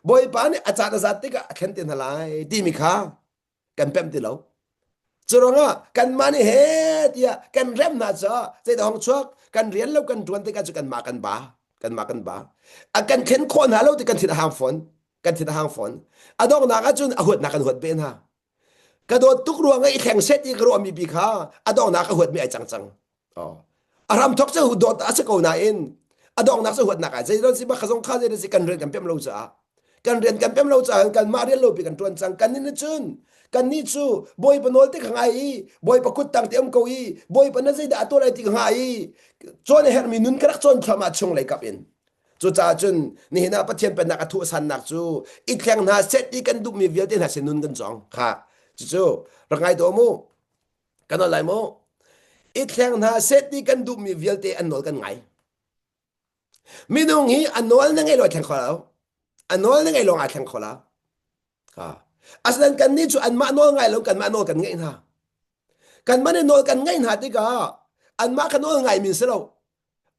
A: บอยปานเนี่ยอาจารย์ที่ก็เข็นเตียนอะไรที่มีค่ากันเปี่ยมที่เราจุดงกันมานี่เฮ็ดยากันเริ่มน่าจะใจดองชักกันเรียนแล้วกันจวนที่กันจะกันมากันบ้าอากันเข็นคนหาเราที่กันทิดหางฝนอาดองนักจุนอาหดนักกันหดเป็นฮะกระโดดทุกรวงไอ้แข่งเซตที่กระโดดมีปีขาอาดองนักหดมีไอ้จังอ๋ออารามทอกจะหุดโดดอาสกาวนาอินอาดองนักจะหดนักไอ้ใจเราสิมาขจงข้าใจเราสิกันเรียนกันเปี่ยมเราจ้ากันเรียนกันเปี่ยมเราจ้ากันมาเรียนเราปีกันจวนจังกันนี่จุนกันนี่จูบอยปนอลที่ข้างไอ้บอยปกุดตังเตียมเกาอีบอยปนนั่นสิดาตัวอะไรที่ข้างไอ้จวนเฮร์มีนุนกระจวนขมาชงเลยกับอินจูจ้าจุนนี่นะประเทศเป็นนักทุสันนักจูอีกแข่งนาเซตที่กันดูมีเวียดนาเซนุนกันจองค่ะจูรังไงตัวมูกันอะไรมูอีกแข่งนาเซตที่กันดูมีเวียดอันนอลกันไงมีนุ่งฮีอันนอลนั่งไงลอยแข่งขอแล้วอันนอลนั่งไงลงอาแข่งขอแล้วค่ะอาศัยกันนี่จูอันมาโนไงลงกันมาโนกันไงนะกันมาโนกันไงนะที่ก็อันมากันโนไงมินเสลา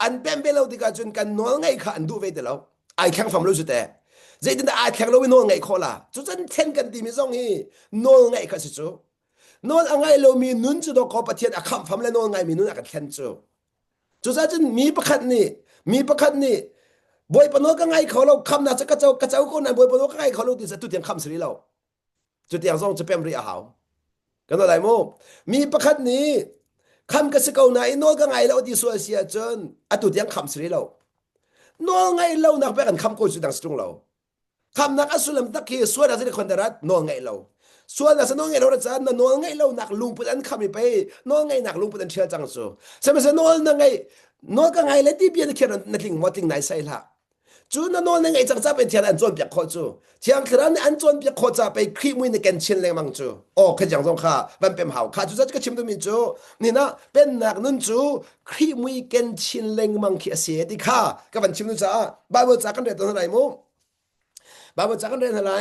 A: อันเป็นเบลที่ก็จนกันโนไงค่ะอันดูเวทแล้วไอแข่งฟังรู้จุดแต่ใจดินไอแข่งเราไม่โนไงขอละจูจันเทนกันดีมิซงฮีโนไงค่ะสิจู นอนอ่างไงเรามีนุนจุดก็ประเทศอ่ะคำฟังเลยนอนไงมีนุนอ่ะกันแค่จูจุดซะจนมีประคันนี่มีประคันนี่บอยปนก็ไงเขาเราคำน่ะจะกระเจ้าคนนั้นบอยปนก็ไงเขาเราดิสตุเตียงคำสิริเราจุดเตียงส่งจะเป็นเรียหาวกันอะไรโมมีประคันนี้คำกระสกเอาไหนนอนก็ไงเราดิสวเสียจนอ่ะตุเตียงคำสิริเรานอนไงเรานักไปกันคำโกจุดดังสตรงเราคำนักอสุลมตะกี้ส่วนอะไรคนเดรัดนอนไงเราส่วนนั้นนอนไงเราจะนอนไงเรานักลุงปุ่นคำไม่ไปนอนไงนักลุงปุ่นเชื่อจังสูสมัยนอนไงนอนก็ไงเลยที่เบียนเขียนนักลิงวัดลิงไหนใส่ละจูนนอนไงจังจะเป็นเทียนอันจวนเปียกโคจูเทียนครั้งอันจวนเปียกโคจะไปครีมวินกันชินเลยมังจูโอ้ขจังสงข้ามันเป็นหาวข้าจูจะก็ชิมตัวมิจูนี่นะเป็นนักนุ่นจูครีมวิกันชินเลยมังเขียเสียที่ข้าก็มันชิมนุ่นจ้าบาบจากกันเรื่องตัวไหนมั้งบาบจากกันเรื่องอะไร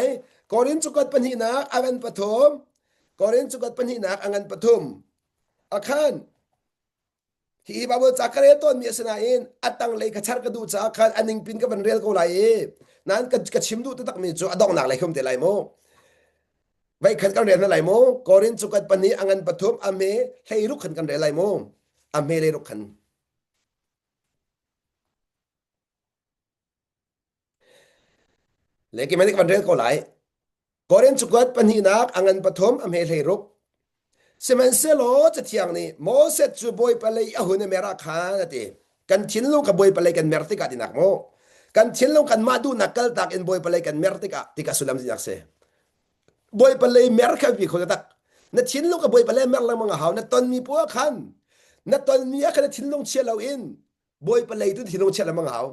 A: กอรินจุกัดปัญหานักอังันปฐมกอรินจุกัดปัญหานักอังันปฐมอาคารที่บาบจากกันเรื่องต้นมีสนาอินอัตังเลยขชัดกระดูจากอาคารอันนิงปินกับมันเรียลกูไหลนั้นก็ชิมดูตักมีจูอดองหนักเลยคุ้มเตลัยโมไว้ขันกันเรียนอะไรโมกอรินจุกัดปัญหาอังันปฐมอเมให้รุกขันกันเรียนอะไรโมอเมเลยรุกขันเลกิมันกันเรียนกูไหลกอรินจุกัดปัญหานักอังันปฐมอเมให้รุก สมัยเสโลจะเที่ยงนี้โมเสสจูบอยไปเลยอาหุนเมราคานตีกันชินลูกกับบอยไปเลยกันเมรติกาดินักโมกันชินลูกกันมาดูนักกลตักอินบอยไปเลยกันเมรติกาติกาสุลัมดินักเสบอยไปเลยเมรคาบีคนตักนัดชินลูกกับบอยไปเลยเมรลังมังหาวนัดตอนมีพวกขันนัดตอนมีอาการชินลูกเชียร์เราอินบอยไปเลยตุนชินลูกเชียร์เรามังหาว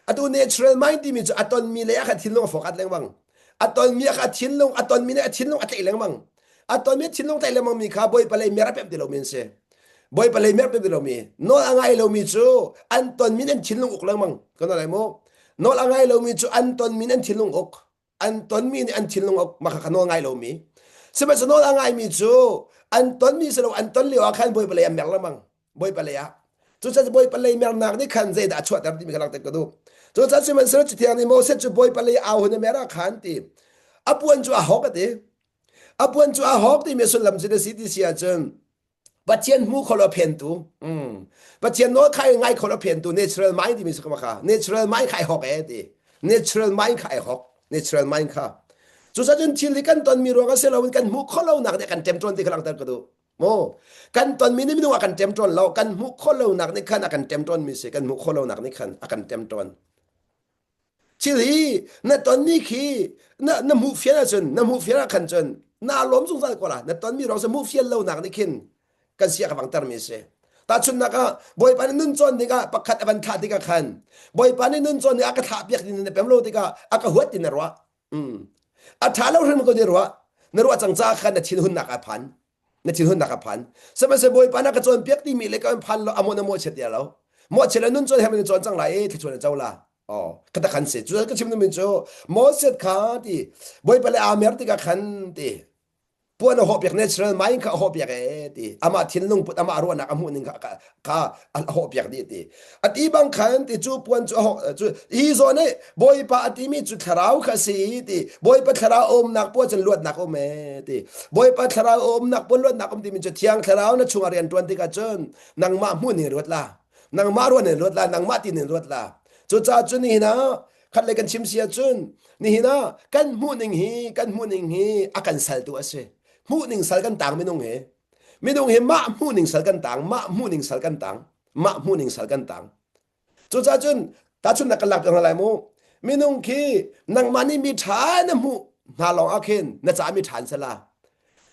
A: อัตโนเนเชอรัลไมด์ที่มีจุอัตอนมีเลยอาการชินลูกโฟกัสแรงมังอัตอนมีอาการชินลูกอัตอนมีเนี่ยชินลูกอัตเอแรงมังอัตอนนี้ชินลงไทยเลมังมีข้าบอยไปเลยเมรับเป็ดเดลมินเซ่บอยไปเลยเมรับเป็ดเดลมีโนอ่างไงเรามีจูอันตอนมีนั่นชินลงอกเลมังก็นั่นแหละโมโนอ่างไงเรามีจูอันตอนมีนั่นชินลงอกอันตอนมีอันชินลงอกมาข้างนอกไงเรามีสมัยสโนอ่างไงมีจูอันตอนมีสโนอันตอนเลี้ยวอาคารบอยไปเลยเมรละมังบอยไปเลยอะจูจะบอยไปเลยเมรนักนี่ขันใจด่าชวดแต่ที่มีกำลังเต็มกระดูจูจะสมัยสโนจิตยานี่โมเสจูบอยไปเลยเอาหุ่นเมราขันตีอปวนจูอาหอกตีอปวนจูอาหอกที่มีสุลัมจิตสิทธิเสียจนปัจเจียนมูคนละเพนตูปัจเจียนโน้ตใครไงคนละเพนตู natural mind ที่มีสกมาค่ะ natural mind ใครหอกเอดี natural mind ใครหอก natural mind ค่ะจุดสัจจนลิกันตอนมีรวงกันเสเรากันมูคนเราหนักเนี่ยกันเต็มจนที่กำลังตัดกระดูโมกันตอนมีนี่ไม่รู้ว่ากันเต็มจนเรากันมูคนเราหนักนี่ขันกันเต็มจนมีสิกันมูคนเราหนักนี่ขันกันเต็มจนชิลีนั่นตอนนี้คือนั่นมูเฟียจนนั่นมูเฟียขันจนน่าล้มสงสารกว่านั่นตอนมีเราจะมูเฟียเราหนักนี่ขินกันเสียกับฟังตารมีเสตาชุนนักะบอยปานี่นุ่นจนนี่ก็ปักขัดอบันขาดิกะขันบอยปานี่นุ่นจนนี่อากาศเปียกดินเนี่ยเป็นโลดิกะอากาศหัวดินนรัวอาถาเราเรื่องมันก็นรัวนรัวจังจ้าขันนั่นชินหุ่นนักอภันนั่นชินหุ่นนักอภันสมัยเสบอยปานักจนเปียกดิมีเล็กก็พันเราอโมนโมเฉดียเราโมเฉลนุ่นจนให้มันจนจังไรที่ชวนเจ้าละอ๋อก็ตะขันเสร็จจุดก็ชิมนุ่มมินโจโมเสดขาดีบอยไปเลยอาเมริกาขันดีพวกนั้นหอบอย่างเนเชอรัลไมค์เขาหอบอย่างดีอามาทิ้งลงปุ๊บอามาอรวนักอามุนิงเขาหอบอย่างดีอันที่บางครั้งที่จูปวนจูฮีโซเน่บอยปะอันที่มีจุดทราวข้าศึกดีบอยปะทราวอมนักพวกจะลวดนักอมดีบอยปะทราวอมนักพวกลวดนักอมที่มีจุดเที่ยงทราวนั่นช่วงเรียนตวนที่กันจนนางมามุนิงรวดละนางมารวนิงรวดละนางมาตินิงรวดละจุดจ้าจุดนี้นะขัดเลยกันชิมเสียจุนนี่นะกันมุนิงฮีอากันสัลตัวเสมูหนึ่งสัลกันต่างไม่ต้องเหมามูหนึ่งสัลกันต่างมามูหนึ่งสัลกันต่างมามูหนึ่งสัลกันต่างจุดจ้าจุนตาจุนนักหลักอะไรมูไม่ต้องคีนังมันนี่มีฐานนะมูนาลองอาเคนน่าจะมีฐานเสละ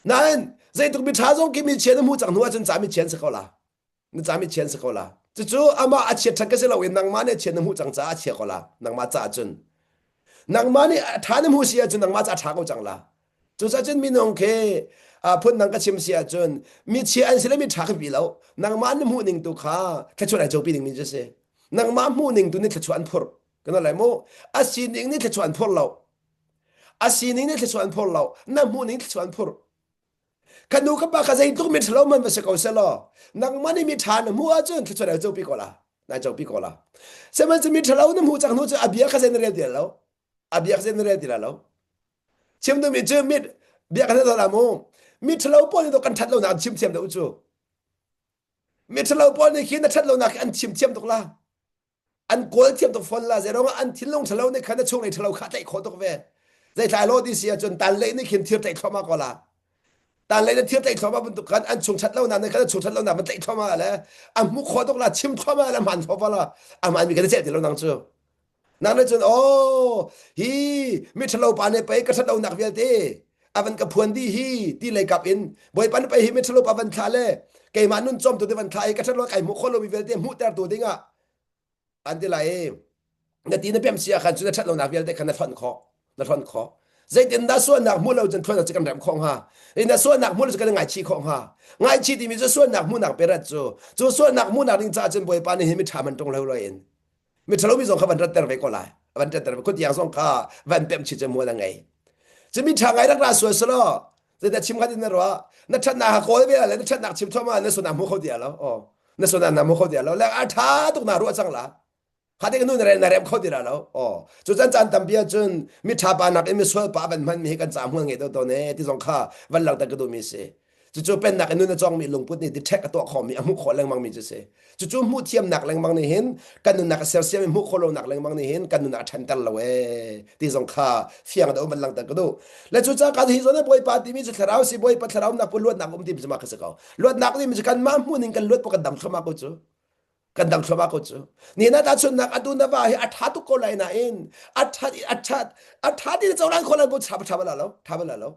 A: นั่นใจตุกมีฐานตรงที่มีเชียนมูจังหัวจนจะมีเชียนสักเขาละน่าจะมีเชียนสักเขาละจู่ๆอามาอาเชียนทักก็เสละเวนนังมันเนี่ยเชียนมูจังจะอาเชียเขาละนังมาจ้าจุนนังมันนี่ฐานมูเสียจุนนังมาจ้าฐานเขาจังละจุดสัจจ์มีน้องเคพูดนังก็ชิมเสียจนมีเชียอันสิเลมีทักบีแล้วนังมันมูหนึ่งตัวข้าแค่ชวนไอ้เจ้าปีหนึ่งมีเจสนังมันมูหนึ่งตัวนี้แค่ชวนพูดกันอะไรโมอาศีหนึ่งนี่แค่ชวนพูดเราอาศีหนึ่งนี่แค่ชวนพูดเรานังมูหนึ่งแค่ชวนพูดกันดูกับปากใจตัวมีทะเลาะมันไม่ใช่เขาเสียหรอนังมันนี่มีฐานมูอาจนแค่ชวนไอ้เจ้าปีก่อนละนายเจ้าปีก่อนละเสมันจะมีทะเลาะนั่นมูจากนู้นจะอาเบียข้าเส้นเรียดเดียวแล้วอาเบียข้าเส้นเรียดเดียวแล้วเชื่อมตัวมีเจอมิดเบียกันตลอดละโม มีทะเลาะปนตัวกันทัดเราหนักชิมเทียมเดี๋ยวจู่มีทะเลาะปนในขี้นัดทัดเราหนักอันชิมเทียมตกละอันโกลเทียมตกฟอนละเจร้องอันทิ้งลงทะเลาะในขันช่วงในทะเลาะขาดใจขอตกเวใจตายโลดีเสียจนตันเลยในเขียนเทียบใจเข้ามาก็ละตันเลยในเทียบใจเข้ามาบนตุกันอันชงชัดเราหนักในขันชงชัดเราหนักมันใจเข้ามาแล้วอันมุขขอตกละชิมเข้ามาแล้วมันพอละอันมันมีกันเจ็บที่เราหนังเจอ นังนั่นจนโอ้ฮีมิทะเลาปานเนี่ยไปกระทัดเอาหนักเวียเตอวันกับพวนดีฮีที่เลยกับอินบอยปันไปฮีมิทะเลปาวันคาเลไก่มานุ่นจอมตัวเดวันคายกระทัดรถไก่มุขคนเราวิเวเตมุแต่ตัวดิ้งอ่ะอันที่ไรนาทีนั้นเปี่ยมเสียขันจุดทัดเราหนักเวียเตขันนัดฟันคอนัดฟันคอใจเดินด้าส่วนหนักมุเราจนทวนจะกันแหลมคงฮะเอ็นด้าส่วนหนักมุเราจะกันง่ายชีคงฮะง่ายชีที่มีจะส่วนหนักมุหนักเปรัดจูส่วนหนักมุหนักนิ่งจ้าจนบอยปานนี่ฮีมิทามันตรงเราเลยเองมิทะเลมีสองคำวันรัตเตอร์ไปก็ไล่วันรัตเตอร์ไปคนที่ยังสองข้าวันเต็มชิดจะมัวยังไงจะมีทางไงรักราสวยสโลจะแต่ชิมกันดินรัวนัชนาโคยไปอะไรนัชนาชิมทว่าในส่วนน้ำมุขเขาเดียวแล้วอ๋อในส่วนน้ำมุขเขาเดียวแล้วแล้วอาท้าตุกนารัวจังละข้าได้กันนู่นอะไรนาเรมเขาเดียวแล้วอ๋อจุดจันจันตั้มเบียจนมีทาปานักเอ็มสวยป้ามันมีกันสามหัวเงี้ยตัวเนี่ยที่สองข้าวันหลังแต่ก็ดูมีเสจู่ๆเป็นหนักนู่นจ้องมีลงพุทธนี่ที่แท็กตัวขอมีอมุขขอแรงมังมีจะเสจู่ๆมูเทียมหนักแรงมังนี่เห็นกันนู่นหนักเสียเสียมีมุขขอลงหนักแรงมังนี่เห็นกันนู่นหนักชันตันละเว้ที่สองข้าเฟียงตัวมันหลังแต่ก็ดูและจู่ๆการที่ส่วนนั้นบอยปาที่มีจะทะเลาะสิบอยปาทะเลาะหนักปุ่นลวดหนักที่มีจะมาขึ้นสักเอาลวดหนักที่มีจะกันมาหุ่นกันลวดปกติดำเข้ามาก็จู่กันดังชาวบ้านก็จู่นี่นะตาชนนักอดุนว่าให้อัฐาตุกคนไรนะเองอัฐาที่เจ้าหน้าคนนั้นบุษบาทำอะไรแล้วทำอะไรแล้ว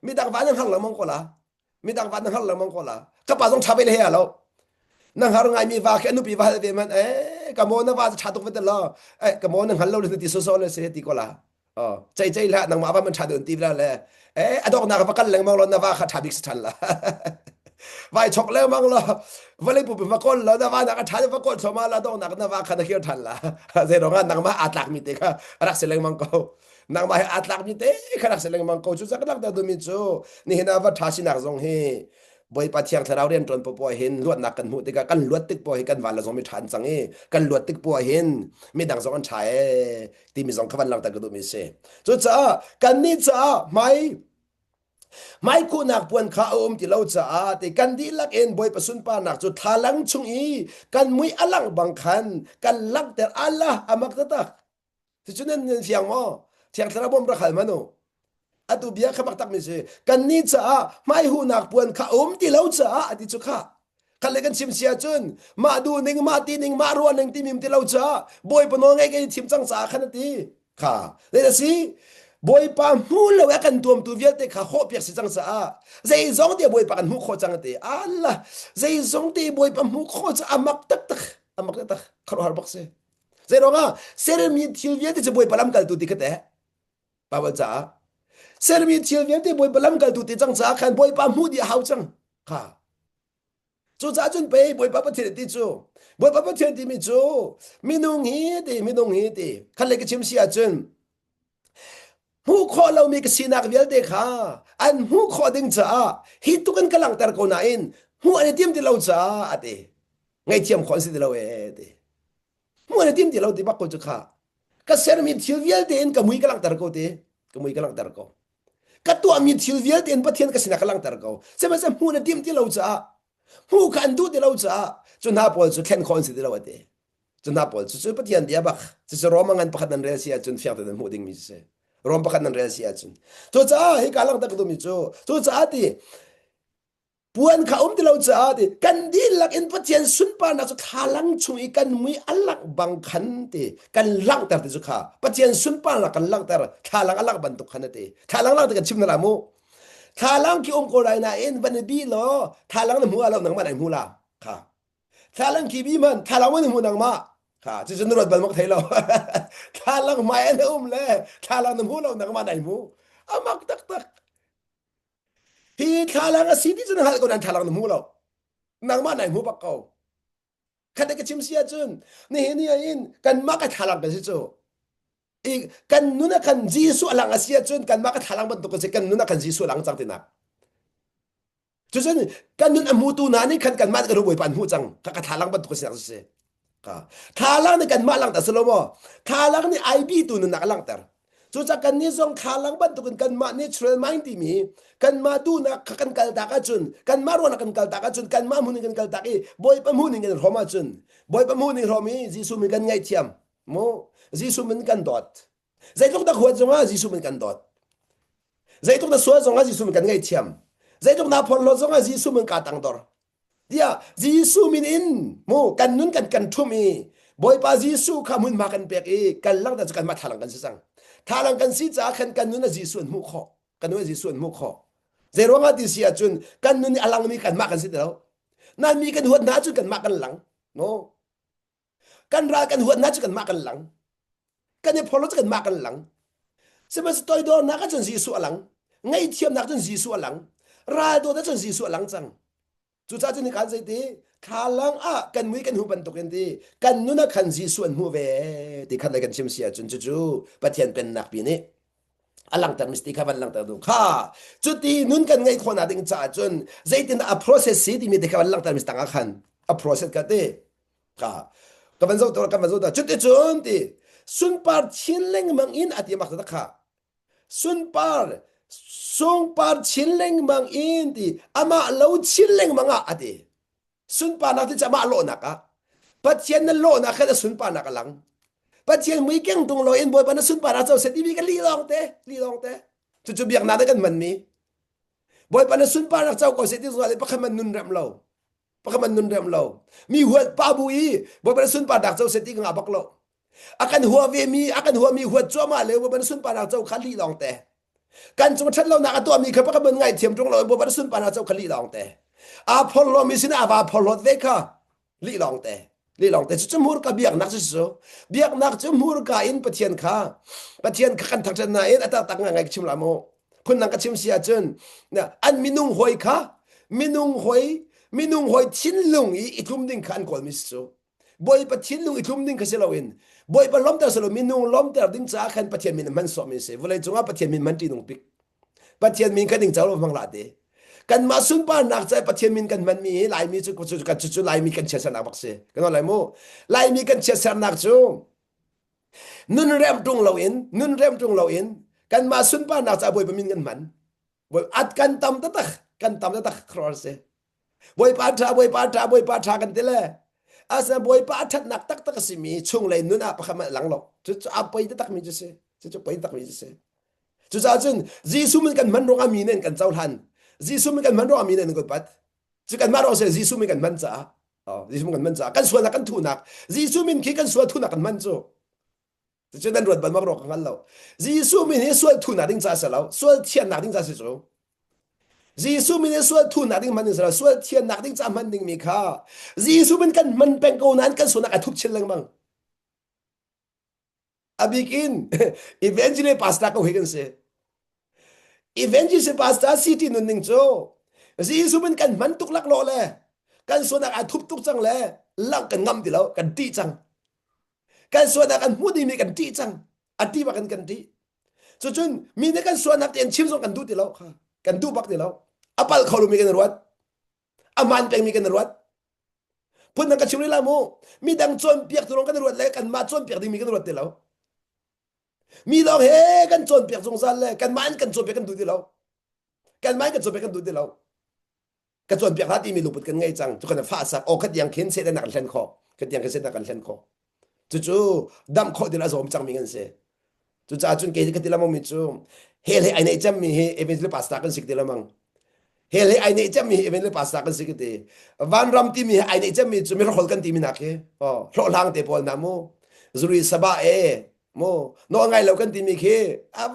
A: มีดังวันนึงหังหลังมองก็ละมีดังวันนึงหังหลังมองก็ละก็ป้าต้องทำไปเลยแล้วนั่งหารงไงมีว่าแค่นุปีว่าเดี๋ยวมันกะโมนว่าจะชาตุกไปตลอดกะโมนั่งหันเราเลยติดโซโซเลยเสียตีก็ละอ๋อใจละนั่งมาว่ามันชาเดินตีไปแล้วแหละอดอกนักว่ากันแรงมองเรานะว่าขาดบิกสันละวายชกแล้วมั้งล่ะวันนี้ปุ๊บมาก้นแล้วนะว่านักทันมาก้นสมาแล้วต้องนักนะว่าขันเขียวทันละเรื่องนั้นนักมาอัดหลักมิเตค่ะรักเสลงมังโกนักมาอัดหลักมิเตค่ะรักเสลงมังโกจุดสักนักแต่ดูมิจูนี่เห็นว่าท้าชินักทรงเฮบอยปัจเจียงทาราเรียนจนปอยเห็นลวดนักกันหูติกันลวดตึกปอยกันวันละสองไม่ทันสังเฮกันลวดตึกปอยเห็นไม่ดังสองอันชายที่มีสองขบันหลังแต่ก็ดูมิเซจุดจ้ากันนี่จ้าไม่คู่นักปวนข้าที่เราจะแต่กันดีลักเอ็นบอยประสุนปานักจุดทาลังชุงอีกันมุยอลังบางคันกันลักแต่อัลละอามักตะตักที่จุดนั้นเสียงอ๋อเสียงสารบมระขันมาโนอตุเบียขมักตักมิเสกันนี่จะไม่คู่นักปวนข้าที่เราจะที่จุข้ากันเลยกันชิมเสียจนมาดูหนึ่งมาตีหนึ่งมารัวหนึ่งที่มิมที่เราจะบอยปนองไงกันชิมจังสาขันตีข้าเลยนะสิบอยปามูลเอากันตัวมตัวเวียเตข้าโคเปียกสิจังสาใจจงเดียบอยปากันมูโคจังเตอัลละใจจงเดียบอยปามูโคจะอามักตักตักอามักตักตักขรหาบักเซใจร้องอ่ะเซรมีทิลเวียเตจะบอยปาลำกัลตุติกเตะปาวจ้าเซรมีทิลเวียเตบอยปาลำกัลตุติจังสาขันบอยปามูดีหาวจังค่ะจู่จ้าจุนไปบอยปาปะเทติจู่บอยปาปะเทติมิจู่มินุงฮีติมินุงฮีติขันเลยก็ชิมเสียจุนหูคอเรามีกสินักเวลเด็กฮะอันหูคอดึงจ้าฮิตุกันกำลังตะโกนอินหูอันเทียมที่เราจ้าอเตไงเทียมคอนสิที่เราเตหูอันเทียมที่เราที่บักโคจุค่ะก็เสร์มีทิลเวลเดนก็มุยกำลังตะโกเตก็มุยกำลังตะโกก็ตัวมีทิลเวลเดนปะเทียนกสินักกำลังตะโกเสร์มันจะหูอันเทียมที่เราจ้าหูกันดูที่เราจ้าจนหาพอลจุดแค่คอนสิที่เราเตจนหาพอลจุดปะเทียนเดียบักจะรอมังอันปะขันนันเรียเสียจนเฟียงแต่หูดึงมิเสรวมประกันนั่นเรียนเสียจนตัวจ้าให้การลังตะกตัวมิจูตัวจ้าที่ปวนข้าที่เราจ้าที่กันดีหลักอินพัฒน์สุนปานะสุขาลังช่วยกันมีอัลลักบังคันที่กันลังแต่ที่สุขาพัฒน์สุนปานะกันลังแต่ขาลังอัลลักบันตุขันที่ขาลังลังแต่กันชิมนั่นละมูขาลังที่องค์กรายนาเอ็นบันบีโลขาลังนั่นหัวเราหนังมันไหนหัวละค่ะขาลังกีบีมันขาลังมันหัวหนังมาค่ะจะจะนรดบันมักไทยเราข้าลังไม่เล่เลยข้าลังน้ำหูเราหนังมาไหนมูอามักตักตักที่ข้าลังสิ่งที่จะนั่งก็นั่งข้าลังน้ำหูเราหนังมาไหนมูปักเก่าขันเด็กชิมเสียจนนี่นี่อินกันมักข้าลังกันสิจูอีกกันนู่นกันจีสุลังเสียจนกันมักข้าลังบันตุกสิกันนู่นกันจีสุลังจังตินักจุดนั้นกันนู่นอมูตูนานี่กันมักกระดูกปันหูจังข้าลังบันตุกสินักสิข้าลังนี่กันมาลังแต่สโลโมข้าลังนี่ไอบีตัวนึงนักลังแต่ จูจักกันนี้ทรงขาลังบันตุกันมาเนเชอรัลไมน์ที่มีกันมาดูนักกันกัลตากจุนกันมารวนักกันกัลตากจุนกันมามุนิกันกัลตากีบอยปะมุนิกันรอมาจุนบอยปะมุนิรอมีจิสุมีกันไงเทียมโมจิสุมีกันดอดใจลูกตะขวดจงอาจิสุมีกันดอดใจลูกตะสวดจงอาจิสุมีกันไงเทียมใจลูกนาพลโลจงอาจิสุมีกันตังดอร์เดียจิสุมีอินโมกันนุนกันทุ่มีบอยปะจิสุขามุนมากันเปียกกันลังแต่จะกันมาทาลังกันสิสังทาลังกันสิจ้ากันนุนจิสุนมุขกันนุนจิสุนมุขเจรวงอาทิเสียจุนกันนุนอลังมีกันมากันสิเดียวนั่นมีกันหัวหน้าจุนกันมากันหลังโมกันรากันหัวหน้าจุนกันมากันหลังกันเนี่ยพอรู้จักกันมากันหลังสมัยสตอยโดนนักจนจีสุหลังไงเทียมนักจนจีสุหลังราโดนจนจีสุหลังจังจุดจ้าจุดนี้การใจดีขาลังกันวิกันหูบันตุกันดีกันนู้นขันจีสุนหูเวที่ขันได้กันชิมเสียจุนจู่ปะเทียนเป็นนักปีนี้อลังแต่มิสติกาบันลังแต่ดูข้าจุดที่นู้นกันไงคนอาดิงจ้าจนใจดีนะ process สิที่มีที่ขันลังแต่มิสตังขัน process กันดีข้ากันวันศุกร์จุดที่จุดที่สุนปาร์ชินเล่งมังอินอาทิมักตะข้าสุนปาร์ชินเล่งมังอินที่อามาเลวชินเล่งมังอาทิสุนปาร์นักที่จะมาโลนักะปัจเจียนนั่นโลนักแค่สุนปาร์นักลังปัจเจียนมือเก่งตรงโลอินบอยปานสุนปาร์นักเจ้าเสด็จมีกันลีลองเตจุดเบียงนาได้กันมันมีบอยปานสุนปาร์นักเจ้าก็เสด็จส่วนอะไรปักมันนุนเรมเราปักมันนุนเรมเรามีหัวป้าบุยบอยปานสุนปาร์นักเจ้าเสด็จงาบักเราakan huwa mi huwa choma le bo ban sun pa na chau khali long te kan chung that lo na ka to mi kha pa ka ban ngai thiam trong lo bo ban sun pa na chau khali long te a phol lo mi sin a ba phol lo ve kha li long te chu mur ka biak nak chu biak nak chu mur ka in pathian kan thak na in ata tak ngai chim la mo phun nang ka chim sia chun na an minung hoi thin lung i thum ding khan kol mi chu boy pathin lung i thum ding ka se lo in boy pa lom ta selo minung lom ta ding cha khan pathian min man so mi se volai chunga pathian min man ti nung pik pathian min kan ding chaw mang la de kan ma sun pa nak chai pathian min kan man mi lai mi chu chu lai mi kan che sa nak bak se kan lai mo lai mi kan che sa nak chu nun rem tung lo in kan ma sun pa nak cha boy pa min kan man boy at kan tam ta tak kror se boy pa tha kan te le asa boy pa that nak tak si mi chung lai nun a pa khama lang lo chu a pai tak mi se chu pai tak mi se chu za chun jisu min kan man ro ami nen kan chaw han jisu min kan man ro ami nen ko pat chu kan ma ro se jisu min kan man cha jisu min kan man cha kan suan kan thu nak jisu min ki kan suan thu nak kan man chu chu dan rot ban ma ro kan lo jisu min he suan thu na ding cha sa lo suan thian na ding cha se chu jisu min he suan thu na ding man sa lo suan thian na ding cha man ding mi kha jisu min kan man peng ko nan kan suan ka thup chil lang mang abikin eventually pastor ko higan se eventually se pastor city nun ning cho jisu min kan man tuk lak lo le kan suan ka thup tuk chang le lak kan ngam ti lo kan ti chang kan suan kan hu di mi kan ti chang ati ba kan ti chu chun mi ne kan suan nak ten chim song kan du ti lo kha kan du bak ti lo apal kholu mi kan ruat aman peng mi kan ruat pun nang ka chimri la mo mi dang chon piak tu rong kan ruat le kan ma chon piak ding mi kan ruat ti lo mi dong he kan chon piak jong san le kan man kan chon piak kan du ti lo kan man kan chon piak kan du ti lo kan chon piak ha ti mi lu put kan ngai chang chu kan fa sak o khat yang khen se da nak len kho khat yang khen se da kan len kho chu dam kho ti la zom chang mi ngan se chu cha chun ke ka ti la mo mi chu he ai nei cham mi he eventually pasta kan sik ti la mang hele ai nei cham mi eventually pasta kan sik ti van ram ti mi ai nei cham mi chu mi rol kan ti mi na ke ro lang te pol na mo zuri saba mo no ngai lo kan ti mi ke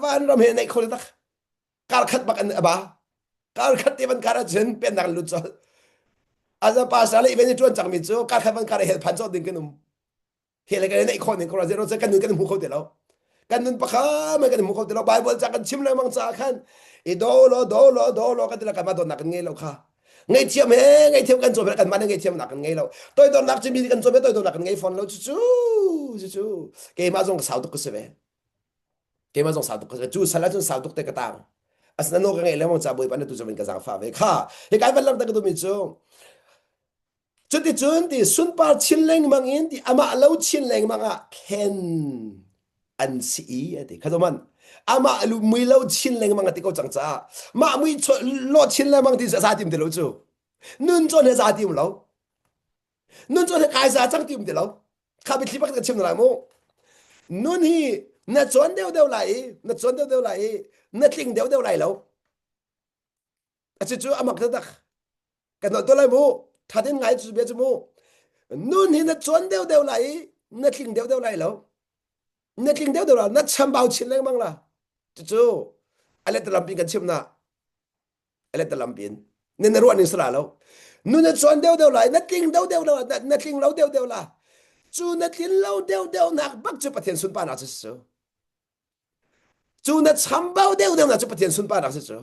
A: van ram he nei khol tak kar khat bak an aba kar khat ti ban kara chen pen nak lu chol aza pasta le eventually chuan chang mi chu kar khat ban kar he phan cho ding kenum hele kan nei khon ning ko ra zero che kan nu kan hu kho te lo kan nun pa kha ma kan hu kho te lo bible cha kan chim le mang cha khan i do lo kan te la kan ma don nak ngai lo kha ngai thiam he ngai thiam kan cho kan ma ngai thiam nak kan ngai lo toi don nak chi mi kan cho be toi don nak kan ngai phone lo chu ke ma jong sao tuk se be ke ma jong sao tuk se chu sala chu sao tuk te ka tang asna no ka ngai le mo cha boy pa na tu so ben ka jang fa ve kha he kai ban lam ta ka tu mi chu chun ti sun pa chin leng mang in ti ama lo chin leng mang a ken an si ati khadoman ama lu mui lo chin leng mang ati ko chang cha ma mui lo chin le mang ti sa tim de lo chu nun chon he za tim lo nun chon he kai za chang tim de lo kha bi thlipak ka chim la mo nun hi na chon deu lai na chon deu lai na tling deu lai lo a chu amak ta dak kan no to lai mo tha den ngai chu be chu mo nun hi na chon deu lai na tling deu lai lo na tling deu la na cham bao chin leng mang la chu ale ta lam pin kan chim na ale ta lam pin ne na ro ni sra lo nun na chon deu lai na tling deu la na tling lo deu la chu na tling lo deu nak bak chu pathian sun pa na chu chu na cham bao deu na chu pathian sun pa na chu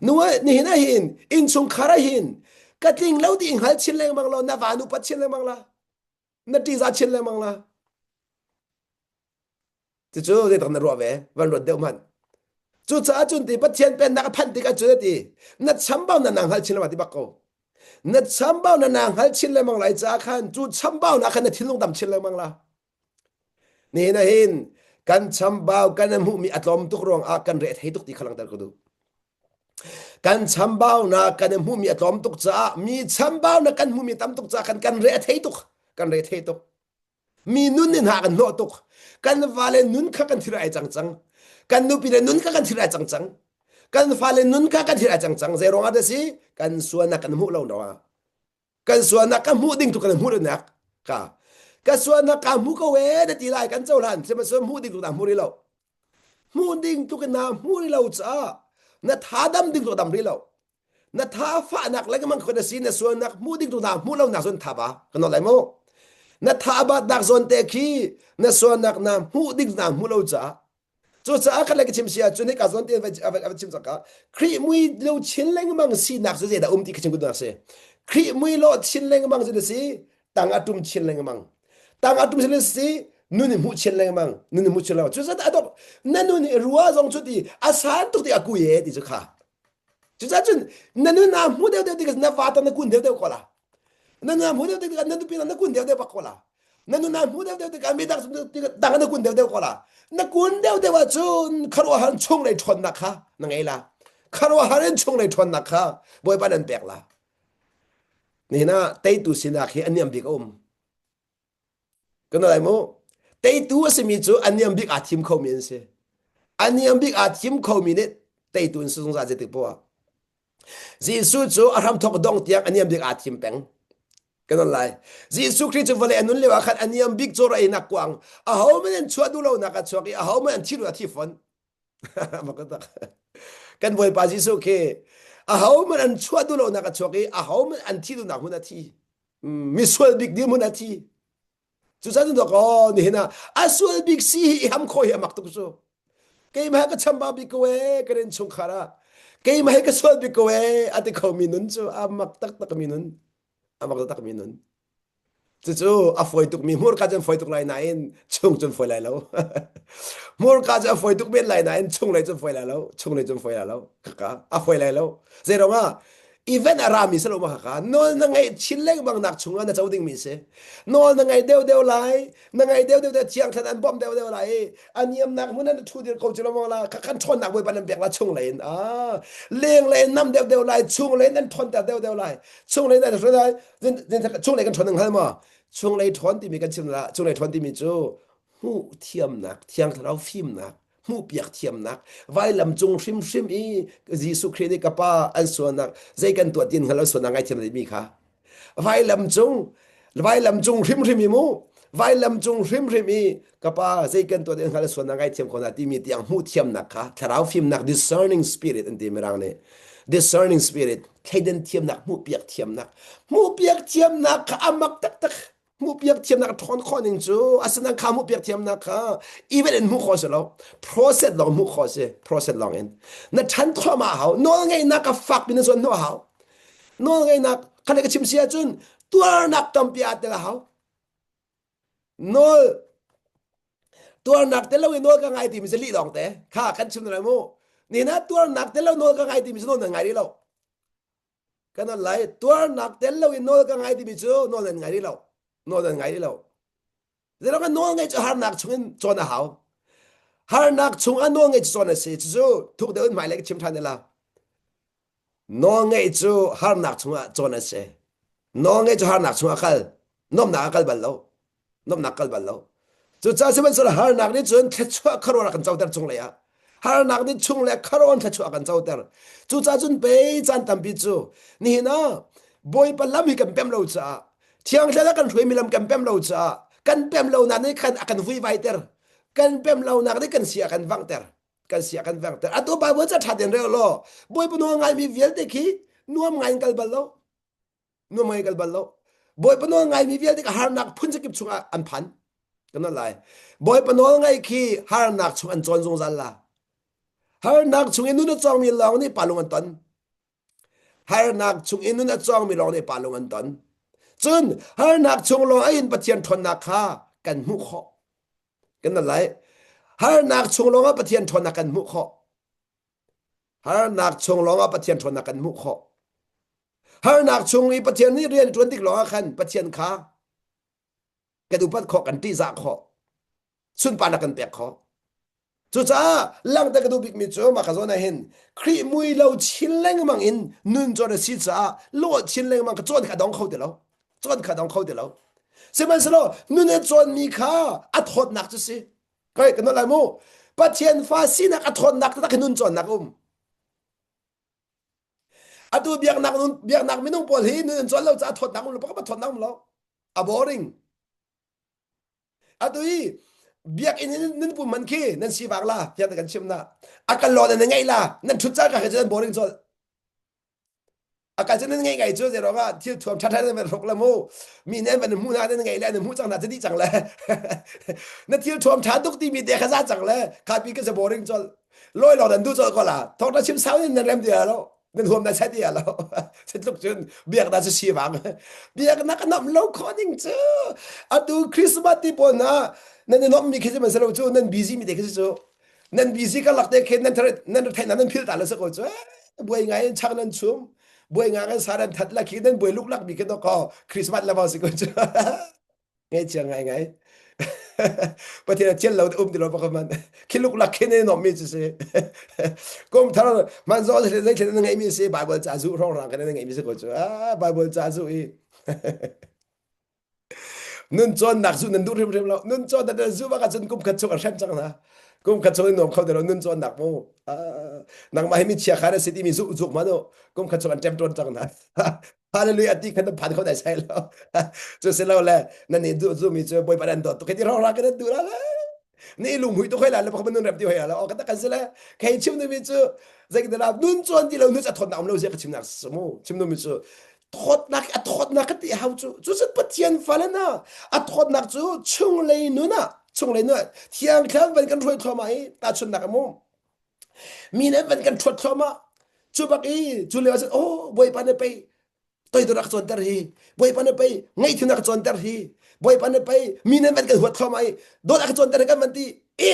A: nuwa ni hina hin in chung khara hin ka tling lo di hal chin leng mang lo na va nu pat chin leng mang la na ti za chin leng mang la chu de dang na ro ve van ro deu man chu cha chun ti pathian pen na phan ti ka chu ti na cham bao na nang hal chin la ti bak ko na cham bao na nang hal chin leng mang lai cha khan chu cham bao na khan na thin long dam chin leng mang la ni hina hin kan cham bao kan mu mi atlom tuk rong a kan re thei tuk ti khalang tar ko du kan chambao na kan mu mi atlom tuk cha mi chambao na kan mu mi tam tuk cha kan re thei tuk mi nun nin ha kan no tuk kan vale nun kha kan thirai chang chang kan nu pi le nun kha kan thirai chang chang kan vale nun kha kan thirai chang chang zero nga de si kan suana kan mu lo no kan suana kan mu ding tu kan mu le nak ka suana ka mu ko we de ti lai kan chau lan se ma so mu ding tu da mu ri lo mu ding tu kan na mu ri lo cha na tha dam ding to dam ri lo na tha fa nak la man ko da sin na so nak mu ding to da mu lo na son tha ba kan no lai mo na tha ba dak zon te khi na so nak na mu ding na mu lo cha chu cha ka la ki chim sia chu ne ka zon te va chim cha ka khri mui lo chin leng mang si nak so je da ti ki chim ku da se khri mui lo chin leng mang je si tang atum chin leng mang tang atum chin si nun mu chen leng mang nun mu chen la chu sa da do na nun ruwa zong chu ti asan tu ti aku ye ti chu kha chu sa chun na nun na mu de ti na va ta na kun de ko la na na mu de ti na tu pi na kun de ba ko la na nun na mu de ti ka mi da ti da na kun de ko la na kun de wa chun kharo han chung lai chon na kha na ngai la kharo han chung lai chon na kha boy ba nan pek la ni na tai tu sina khi aniam bi ko kan lai mo tay tu se mi chu aniam big athim kho min se aniam big athim kho mi ne tay tu su sung sa je te po ji su chu aram thok dong tiang aniam big athim peng kan lai ji su kri chu vale anun lewa khat aniam big chu rai na kwang a ho men chu du lo na ka choki a ho men thi lu thi fon ma ka ta kan voi pa ji su ke a ho men an chu du lo na ka choki a ho men an thi du na hu na thi mi sual big di mu na thi chu sa do ko ni na asul big si ham kho ya mak tu so ke ma ka chamba bi ko e karen chung khara ke ma ka sul bi ko e ati ko minun chu amak tak minun amak tak minun chu a foi tuk mi mur ka jan foi tuk lai na in chung chun foi lai lo mur ka ja foi tuk ben lai na in chung lai chun foi lai lo chung lai chun foi lai lo ka a foi lai lo zero nga even arami salo ma ka no na ngai chinleng bang nak chunga na chauding mi se no na ngai deu lai na ngai deu chiang than an bom deu lai aniam nak mun na thu dir ko chilo ma la ka kan thon nak boi ban bek la chung lai leng lai nam deu lai chung lai nan thon ta deu lai chung lai na so lai chung lai kan thon nang hal ma chung lai thon ti mi kan chim la chung lai thon ti mi chu hu thiam nak thiang thlau phim nak mu piak thiam nak vai lam chung hrim i jisu khri ni kapa an so nak zai kan to tin halo so na ngai thiam mi kha vai lam chung hrim i mu vai lam chung hrim i kapa zai kan to tin halo so na ngai thiam ko na ti mi tiang mu thiam nak kha tharau phim nak discerning spirit in ti mirang ne discerning spirit kaiden thiam nak mu piak thiam nak amak tak mu piak thiam nak thon khoning chu asana kha mu piak thiam nak kha even in mu khose lo process long mu khose process long in na than thoma hau no ngai nak ka fak bin so no hau no ngai nak khale ka chim sia chun tuar nak tam pia te hau no tuar nak te lo no ka ngai ti mi se li long te kha kan chim na mu ni na tuar nak te lo no ka ngai ti mi so no ngai ri lo kan lai tuar nak te lo no ka ngai ti mi chu no ngai ri lo no dan ngai lo zero ka no ngai cha har nak chungin chona hao har nak chung ano ngai chu na se chu thuk de un mai le chim than la no ngai chu har nak chung a chona se no ngai chu har nak chung akal nom na akal bal lo nom na akal bal lo chu cha se ban so har nak ni chun the chua kharo ra kan chau dar chung le ya har nak ni chung le kharo on the chua kan chau dar chu cha chun be chan tam bi chu ni na boy pa lam hi kan pem lo cha thiang la kan thui mi lam kan pem lo cha kan pem lo na ni kan akan vui vai ter kan pem lo na ni kan sia kan wang ter kan sia kan wang ter atu ba bo cha tha den re lo boy pa no ngai mi vel de ki nuam ngai kal bal lo nuam ngai kal bal lo boy pa no ngai mi vel de har nak phun cha kip chunga an phan kan na lai boy pa no ngai ki har nak chung an chon jong zal la har nak chung inu na chong mi long ni palung an ton har nak chung inu na chong mi long ni palung an ton chun har nak chung lo ain pathian thon na kha kan mu kho kan na lai har nak chung lo nga pathian thon na kan mu kho har nak chung lo nga pathian thon na kan mu kho har nak chung i pathian ni rian tuan dik lo khan pathian kha ka du pat kho kan ti za kho sun pa na kan pek kho chu cha lang ta ka du big mi chu ma ka zo na hen khri mui lo chin leng mang in nun cho na si cha lo chin leng mang ka chon ka dong kho de lo chon ka dong kho de lo se man se lo nun e chon mi kha a thot nak chu si kai ka no la mu pathian fa si na ka thot nak ta ka nun chon nak atu biak nak minung pol hi nun chon lo cha thot nak lo pa thot nak lo a boring atu hi biak in nin pu man ki nan si bak la ya kan chim na akal lo na ngai la nan thu cha ka jan boring chol akal jan ngai ngai chu je ro ga thi thom tha tha me rok la mu mi ne ban mu na ne ngai la ne mu chang na ti chang la na thi thom tha duk ti mi de kha za chang la ka pi ka se boring chol loi lo dan du chol ko la thok na chim sao ni nan rem dia lo nên hôm nay sai dia lo sẽ lúc chun biak na si bang biak na kan nam lo khon chu atu christmas ti po na nên nó mi khi mà sao chu nên busy mi de khi chu nên busy ka lak de khen nên thai nan phil ta la sa ko chu buai ngai chang nan chum buai ngai sa ran that la khi nên buai luk lak mi ke to ko christmas la ba si ko chu ngai chang ngaiประเทศเช่นเราอุ้มที่เราประมันคิดลูกหลักแค่นี้หนอมมีจะเสียก็ถ้ามันซ้อนเรื่องเรื่องไงมีเสียไบเบิลจ้าสู้ร้องรังกันยังไงมีเสียก็จะไบเบิลจ้าสู้อีนุ่นจนหนักสู้นั่นดูเรื่องเรานุ่นจนแต่สู้ว่ากันจนกุมขัดชกกันแค่จังนะกุมขัดชกหนุ่มเขาเดี๋ยวนุ่นจนหนักโม่นังมาให้มีเชียร์คาร์สิที่มีสุกมาโน่กุมขัดชกกันแจ่มจนจังนะฮาเลลูยาที่ขันผ่านเขาได้ใช่แล้วจะเสร็จแล้วแหละนั่นนี่ดูมีเจอบอยปานตัวแค่ที่เรารักกันดูแล้วนี่ลุงหุยตัวใครล่ะแล้วพอมันนุ่นแบบที่เฮียแล้วออกกันตะกันเสร็จแล้วใครชิมนุ่มมีเจอใจกันแล้วนุ่นจวนที่เรานุ่นจะทนน้ำเราเสียกับชิมนักสมุชิมนุ่มมีเจอทอดนักที่เขาจู่จะปะเทียนฟ้าแล้วนะทอดนักจู่ชงเลยนุ่นชงเลยนุ่นเที่ยงคืนเป็นกันช่วยทอมาตาชนนักมุมีเนี่ยเป็นกันช่วยทอมาจู่บักจู่เลยว่าโอ้บอยปานไปตัวตัวรักจนเตอร์ฮีบอยปันไปไงที่นักจนเตอร์ฮีบอยปันไปมีนั่นเป็นกันหัวทอมไอโดนนักจนเตอร์กันวันที่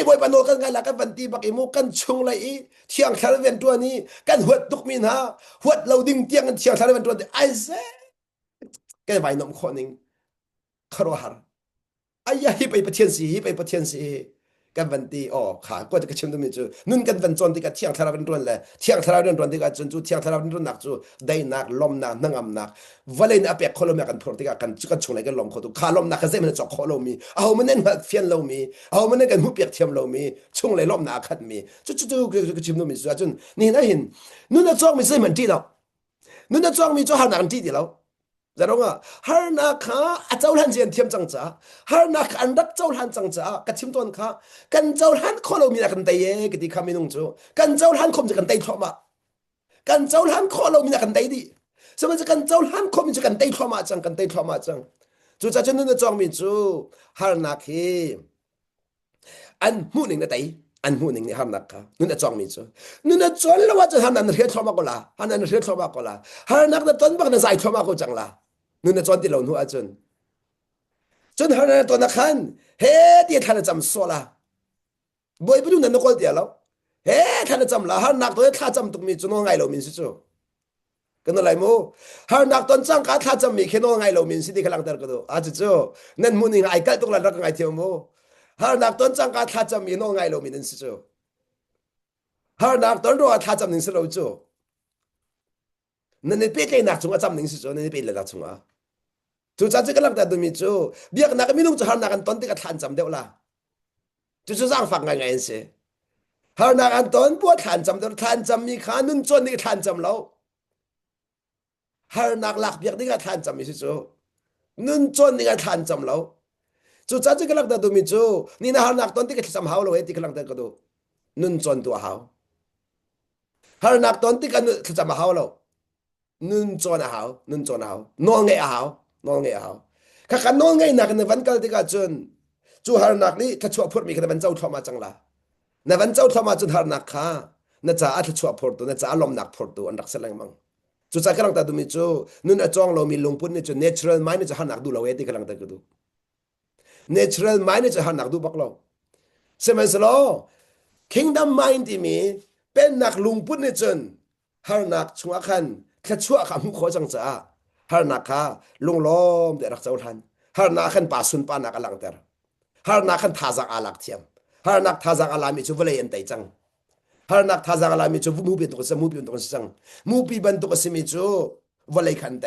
A: บอยปันโนกันไงล่ะกันวันที่บักมูกันชงเลยเที่ยงคาร์เวนตัวนี้กันหัวตุกมินฮะหัวเราดิ้งเตียงกันเที่ยงคาร์เวนตัวนี้ไอ้เซ่แกไปน้ำคนนึงคารวาร์ไอ้ยาฮิไปประเทศสีฮิไปประเทศสีกันวันที่อ๋อขาก็จะกระชิมตัวมีจูนุ่นกันวันจนที่กันเที่ยงทาราเป็นตัวเลยเที่ยงทาราเป็นตัวที่กันจนจูเที่ยงทาราเป็นตัวหนักจูได้หนักลมหนักนั่งอำหนักวันเลยนะเปียกโคลมีกันพอที่กันจุกันชงอะไรกันลมโคตุขาลมหนักก็จะมันจอกโคลมีเอามันเน้นแบบเฟียนลมมีเอามันเน้นกันหูเปียกเทียมลมมีชงอะไรลมหนักขัดมีจู่กระชิมตัวมีจูจนนี่นะเห็นนุ่นจะจ้องมีเส้นเหมือนที่เรานุ่นจะจ้องมีจ้องหาหนักที่เดียวจะร้องอ่ะฮาร์นักข้าเจ้าหันเจียนเทียมจังจ้าฮาร์นักอันดับเจ้าหันจังจ้ากับชิมต้นข้ากันเจ้าหันคนเรามีนักกันเตยกิติคำมีนุ่งจูกันเจ้าหันคมจะกันเตยทอมากันเจ้าหันคนเรามีนักกันเตยดีสมัยจะกันเจ้าหันคมจะกันเตยทอมาจังกันเตยทอมาจังจู่จะนุ่นจะจองมีจูฮาร์นักฮีอันหูหนึ่งนะเตยอันหูหนึ่งนี่ฮาร์นักข้านุ่นจะจองมีจูนุ่นจะจวนแล้วว่าจะทำนั้นเรียนทอมาก็ละฮาร์นันเรียนทอมาก็ละฮาร์นักจะต้นบักนั้นใส่ทอมาก็จังละนุ่นจะจวนที่เราหนูอาจนฮาร์นันตัวนักขันเฮ้ที่ท่านจำโซละบ่อยไปดูนั่นนกเดียวแล้วเฮ้ท่านจำละฮาร์นักตัวท่าจำตุกมีจนว่าไงเรามินสิจูกันอะไรมูฮาร์นักตัวจังการท่าจำมีแค่ว่าไงเรามินสิที่กำลังเดินกันดูอาจจะจูนั่นมูนี่ไอ้กัลตุกหลังรักไงเที่ยวมู har nak ton chang ka tha cham mi no ngai lo mi nen si chu har nak ton ro tha cham ning si lo chu nên biết cái nạc chúng ta chăm nín sự nên biết là nạc chúng ta chú cha chỉ cái lăng ta đôi mi chú biết nạc cái minung chú har nạc anh tuấn thì cái than chăm đeo là chú chú giang phẳng ngay ngay sẽ har nạc anh tuấn bữa than chăm mi khá nun chôn cái than chăm lâu har nạc lạc biết cái than chăm mi chú nun chôn cái than chăm lâu chú cha chỉ cái lăng ta đôi mi chú ni na har nạc tuấn thì cái chăm hao lâu ấy thì cái lăng ta cái đó nun chôn tua hao har nạc tuấn thì cái chăm hao lâu nun chọn hảo nun chọn hảo no nghe hảo no nghe hảo các cái no nghe nạcในวันเกิดที่กันจนจูหานักนี่ถ้าชัวพูดมีกันวันเจ้าทอมาจังละในวันเจ้าทอมาจนหานักข้าน่าจะอาจจะชัวพูดตัวน่าจะอารมณ์นักพูดตัวอันรักษาแรงมั้งจูจากกำลังตาดูมิจูนุ่นจ้องเรามีลงพุ่นนี่จู natural mind นี่จะหานักดูเราเองที่กำลังตาดู natural mind นี่จะหานักดูบักเราใช่ไหมสิล่ะ kingdom mind ที่มีเป็นนักลงพุ่นนี่จนหานักช่วงขันแค่ชั่วคำขอจังจ้าฮาร์นักข้าลงล้อมเดรักเจ้าทันฮาร์นักขันป่าสุนป่านักอลังเตอร์ฮาร์นักขันท่าจักอาลักเทียมฮาร์นักท่าจักอาลามิจูวเลยอันใดจังฮาร์นักท่าจักอาลามิจูมูปีตุกษมูปีตุกษจังมูปีบันตุกษมิจูวเลยขันใด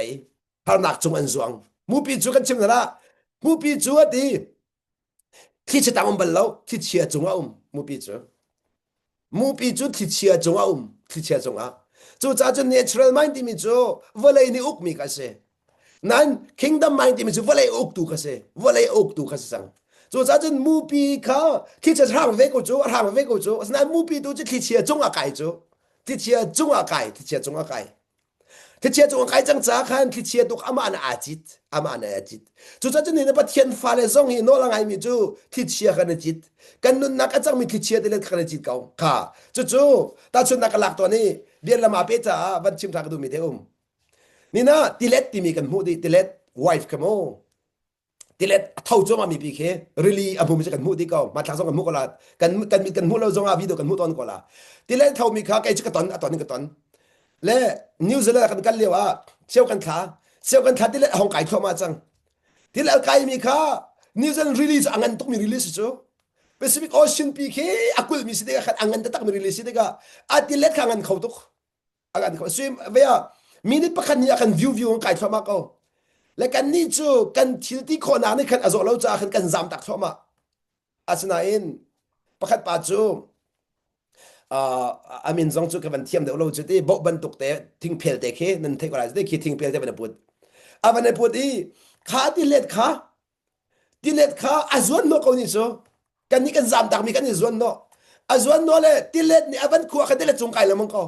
A: ฮาร์นักจงอันจวงมูปีจูกันชิมนะมูปีจูอดีที่จะตามบัลลาวที่เชียจงอามูปีจูที่เชียจงอาที่เชียจงอาจูจ้าจน natural mind ที่มีจูว่าเลยนี่อุกมีกันเสนั้น kingdom mind ที่มีจูว่าเลยอุกตูกันเสว่าเลยอุกตูกันสังจูจ้าจนมูปีเขาที่จะทำเวกูจูทำเวกูจูนั้นมูปีตูจะที่เชียจงอาไก่จูที่เชียจงอาไก่ที่เชียจงอาไก่ที่เชียจงอาไก่จังจ้าขันที่เชียตุกอามาอันอาจิตอามาอันอาจิตจูจ้าจนนี่นะปัทเทียนฟ้าเลยส่งหินโนลังไงมีจูที่เชียกันจิตกันนุนนักจังมีที่เชียเดลกันจิตเขาค่ะจูตาชนนักหลักตัวนี้เบียร์ละมาเปจ้าวันชิมทางดูมีเทอมนี่นะติเล็ดที่มีกันหูดีติเล็ด wife กันโมติเล็ดเท่าจ้ามามีปีเครีลีอันพูมิจะกันหูดีก็มาทางส่งกันหูก็ละกันมีกันหูเราส่งอาวิดีโอกันหูตอนก็ละติเล็ดเท่ามีข้าไก่จะกันตอนนี้กันตอนและนิวซีแลนด์กันเรียกว่าเชี่ยวกันขาติเล็ดห้องไก่เข้ามาจังติเล็ดไก่มีข้านิวซีแลนด์รีลีสอันนั้นต้องมีรีลีสจ้ะPacific Ocean PK akul mi sidega khat angan tatak mi release sidega atilet kangan khautuk agan ko swim via minute pakhan ni akan view ang kai thoma ko le kan ni chu kan thilti khona ni khan azo lo cha khan kan zam tak thoma asna in pakhat pa chu amin zong chu kan thiam de lo chu ti bo ban tuk te thing phel te khe nan the ko ra de ki thing phel te ban put avan put i kha tilet kha azon no ko ni chuกันนี่กันจำดักมีกันนี่ส่วนโนเลยที่เล็ดนี่อวันขัวกันที่เล็ดจงไก่ละมังก็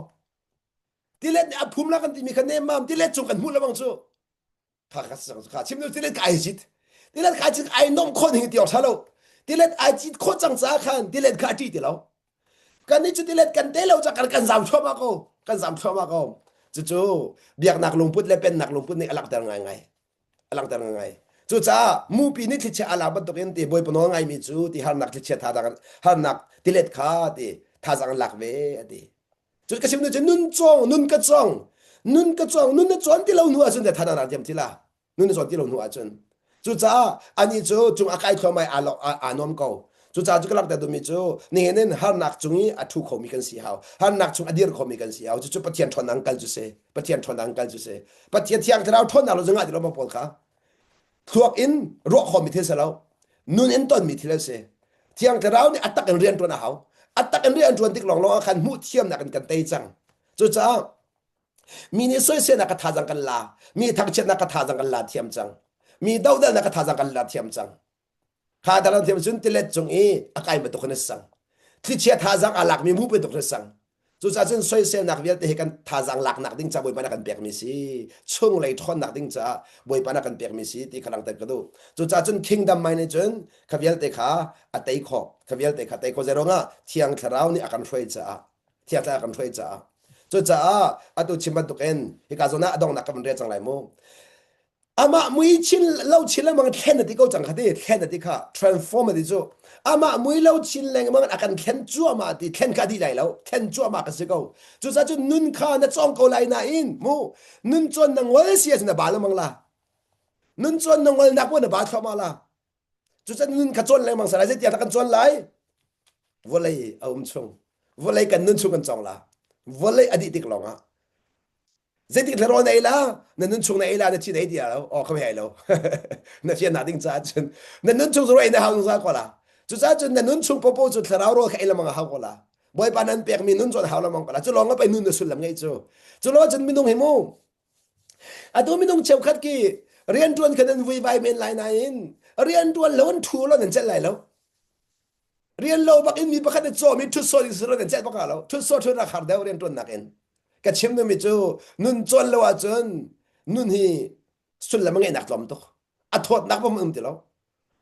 A: ที่เล็ดนี่อภูมิละกันที่มีคะแนนมั่มที่เล็ดจงกันหูละมังจู่ข้าชิมดูที่เล็ดไก่จิตที่เล็ดไก่จิตไอ้นมคนหิงเดียวซะแล้วที่เล็ดไอ้จิตโคจังจ้าขันที่เล็ดข้าจีที่เรากันนี่จุดที่เล็ดกันเตะเราจะกันจำชอบมากก็กันจำชอบมากก็จู่เบียกนักลงพุทธเลยเป็นนักลงพุทธนี่อลักแต่ไงอลักแต่ไงจูจ้ามูปีนี่ที่เชื่ออาลาบันตุกันที่บอยปนองไงมีจูที่ฮานักที่เชื่อท่าดังฮานักที่เล็ดขาที่ท่าจังหลักเวที่จูก็ชิมดูจะนุ่นจ้องนุ่นกระจ้องนุ่นจวนที่เราหนูอาจจะแต่ท่านาเดียมที่ละนุ่นจวนที่เราหนูอาจจะจูจ้าอันนี้จูจงอาไก่ทำไมอานอมเก่าจูจ้าจูก็หลักแต่ดูมีจูนี่เห็นฮานักจงนี้อัทุกเขามีกันสีหาวฮานักจงอดีตเขามีกันสีหาวจูปะเทียนทอนังกันจูเสปะเทียนทอนังกันจูเสปะเทียนเที่ยงที่เราทอนเราจะง่ายที่เรามาปนขาทุกอินรวคอมิเทสแล้วนุ่นอินต้นมิเทสเสที่ยังจะเราเนี่ยอัตตะกันเรียนตัวน่ะเขาอัตตะกันเรียนตัวที่หลงขันมุเทียมนักกันเตยจังจู่จ้ามีนิสัยเสียนักท่าจังกันลามีทักเชนนักท่าจังกันลาเทียมจังมีดาวเดนักท่าจังกันลาเทียมจังข้าแต่เราเทียมจุนติเล็ดจงอากายเป็นตุกนสังที่เชียท่าจังอาลักมีมุเป็นตุกนสังจู่จ้าจนสวยเสียนักเวียดเฮกันท่าจังหลักนักดิ้งจ้าบอยปานักกันเปียกมิสีช่วงเลยทอนนักดิ้งจ้าบอยปานักกันเปียกมิสีที่กำลังเตะกระดูจู่จ้าจนคิงดัมไม่ในจนขบเวลเตะขาอัตเตะขอขบเวลเตะขาเตะขอเจรงะเที่ยงทราวนี่อาการช่วยจ้าเที่ยงทราวอาการช่วยจ้าจู่จ้าอัตุชิมันตุกเอ็นฮิกาโซน่าดองนักกันเรียนจังไรโมอามามุยชินเล่าชินแล้วมันแค่นาทีก็จังคดีแค่นาทีค่ะ transform มาดิจูอามามุยเล่าชินแรงมันอาการแค่จั่วมาดิแค่คดีไหนแล้วแค่จั่วมาก็สิเขาจู่จ้าจู่นุนข้าน่ะจ้องเขาไหลน่ะอินมูนุนจวนนังวัลเสียสินะบาลมังละนุนจวนนังวัลนักวันน่ะบาทเข้ามาละ จุดจะนุ่นขจรเลยมังสลายเสียตะกันจวนไหลวัวเลยเอาชงวัวเลยกันนุ่นชงกันจองละวัวเลยอดีตติกลองอ่ะ زي ديك الرون ايلا ننشون ايلا نتشي داي ديالو او خمي ايلو نتشي نادين تاجن ننشون زرو اينا هاون زا قولا تاجن ننشون بوبو زو تراورو خيلا ما هاو قولا boy panan pek mi nun zon hawla mong kala chu longa pa nun na sulam ngai chu lo chen minung himu adu minung cheu khat ki rian tuan kan vui vai men lai na in rian tuan lon thu lo nan chen lai lo rian lo bak in mi pakhat cho mi thu so ni sro nan chen pakha lo thu so thu na khar da rian tuan nak in cái chiếm nó mới chú nun chôn lâu à chôn nun hi xuân là mấy nạc lắm thôi à thoát nạc bom thì lâu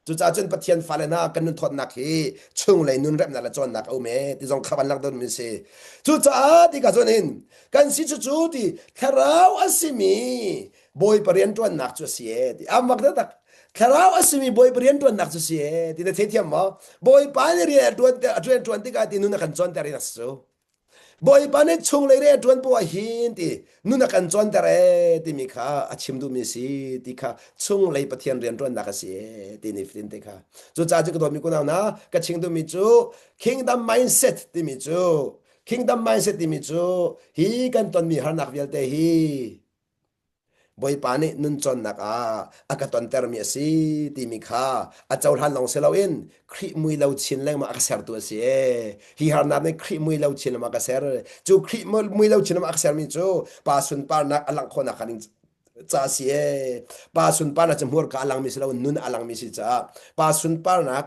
A: chú cha chôn bắt thiên phá lên na cái nun thoát nạc hi chung lại nun rep na là chôn nạc ôm mẹ thì dòng khắp anh nạc đâu mình sẽ chú cha thì cả chôn hin cái gì chú thì kharao asimi boy parian chôn nạc chú xie thì am mặc đó kharao asimi boy parian chôn nạc chú xie thì nó thấy thiam mà boy pan ri chôn thì cái thì nun nạc chôn tari nạc số boy pane chung le re tuan po hin ti nuna kan chon tare ti mi kha achim du mi si ti kha chung le pathian rian tuan da ka si ti ni fin te kha chu cha ji ko mi ko na ka ching du mi chu kingdom mindset ti mi chu kingdom mindset ti mi chu hi kan ton mi har nak vel te hi boy pane nun chon nak a ka ton ter mi si ti mi kha a chaw han long se lo in khri mui lo chin leng ma ka ser tu si hi har na ne khri mui lo chin ma ka ser chu khri mui lo chin ma ka ser mi chu pa sun pa nak alang khona khaning cha si pa sun pa na cham hur ka alang mi si lo nun alang mi si cha pa sun pa nak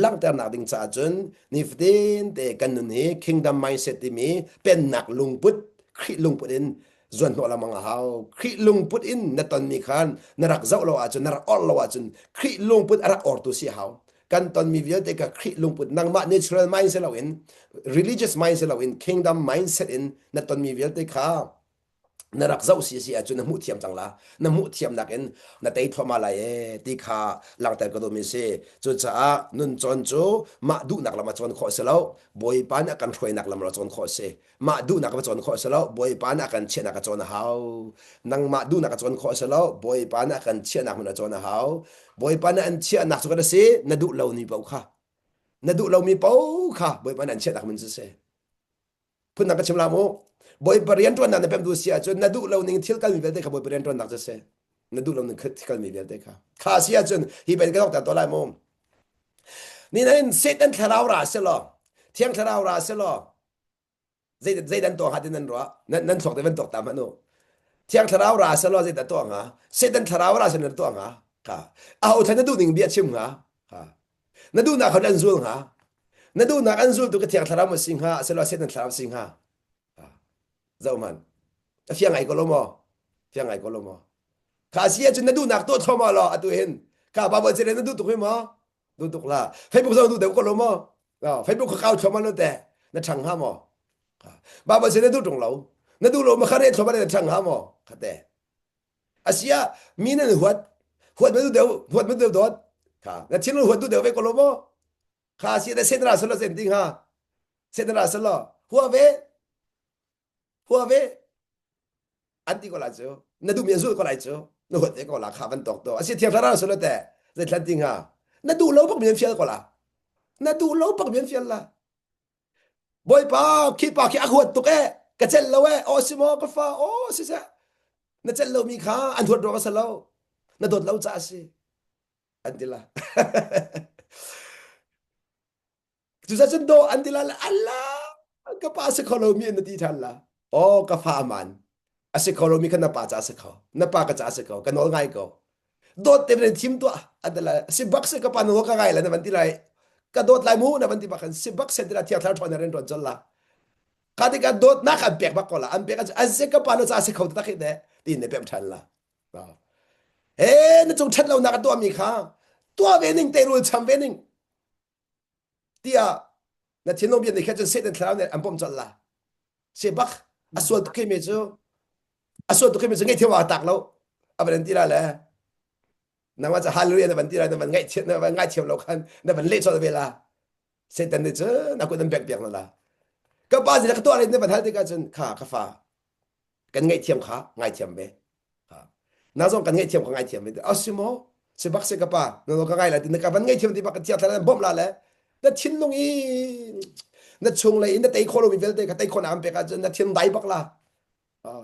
A: lang ter nak ding cha chun ni fdin te kan nun hi kingdom mindset ti mi pen nak lung put khri lung put in zon no la mga haw khri lung put in na ton mi khan na rak zau lo a chun na rak all lo a chun khri lung put ara or tu si haw kan ton mi vial te ka khri lung put nang ma natural mindset lo in religious mindset lo in kingdom mindset in na ton mi vial te kha na rak zau si a chun na mu thiam chang la na mu thiam nak in na tei thoma la e ti kha lang tar ko do mi se chu cha nun chon chu ma du nak la ma chon kho se lo boy pan kan throi nak lam lo chon kho se ma du nak ma chon kho se lo boy pan kan che nak chon haw nang ma du nak chon kho se lo boy pan kan che nak ma chon haw boy pan an che nak so ka se na du lo ni pau kha na du lo mi pau kha boy pan an che nak mun se phun nak ka chim la mo boy parian tuan na pem du sia chun na du lo ning thil kal mi vel te kha boy parian tuan nak se na du lo ning thil kal mi vel te kha sia chun hi ben ka ta to lai mo ni nan set an tharau ra se lo thiang tharau ra se lo zai dan to ha din nan ro nan thok de ven tok ta ma no thiang tharau ra se lo zai da to nga set an tharau ra se na to nga kha au than na du ning bia chim nga kha na du na kha dan zul nga na du na an zul tu ka thiang tharau ma sing ha se lo set an tharau sing ha dâu man phía ngày có lô mò phía ngày có lô mò khá xia chân nó đu nạc tốt cho mà lo à tụi hình cả bà vợ chị nó đu tục hay mà đu tục là Facebook sao đu đều có lô mò Facebook có cao cho mà nó tệ nó chẳng ha mò bà vợ chị nó đu trồng lâu nó đu lâu mà khá cho mà nó chẳng ha mò khá tệ à xia mi nó huột huột mới đu đốt khá nó chín nó huột đu đều với có lô mò khá xia nó xem ra solo xem ting ha xem ra solo huột về Huawei anti ko la cho na du mian su ko lai cho no hote ko la kha van tok to asi thiam thara so lo te zai thlan ting ha na du lo pak mian fial ko la na du lo pak mian fial la boy pa ki akhot to ke ka chel lo we o si mo ka fa o si sa na chel lo mi kha an thot ro ka sa lo na dot lo cha si anti la tu sa chen do anti la Allah ka pa sa ko lo mi na ti than la oh ka fa man ase kholo mi kana pa cha se kho na pa ka cha se kho ka nol ngai ko dot te ben thim to adala si bak se ka pa no ka ngai la na ban ti lai ka dot lai mu na ban ti ba kan si bak se dira thia thar thon ren ron chol la ka ti ka dot na ka pek ba ko la an pek ase ka pa no cha se kho ta khit de tin ne pem than la na chung chat lo na ka to mi kha to ve ning te rul cham ve ning tia na thin lo bi ne kha chen se den thlau ne an pom chol la si bak asol to ke me chu asol to ke me chu ngai thewa tak lo aban ti la le na wa cha hallelujah na ban ti la na ban ngai thiam na ban ngai thiam lo khan na ban le cho ve la se tan de chu na ko dan bek bek la ka ba ji ka to le ne ban hal te ka chun kha ka fa kan ngai thiam kha ngai thiam be ha na zong kan ngai thiam kha ngai thiam be asimo se bak se kapa no ka ngai la tin ka ban ngai thiam ti bak tia thla bom la le na thin long i na chung lai in na tai kholo mi vel te ka tai khona am pe ka na thiam dai bak la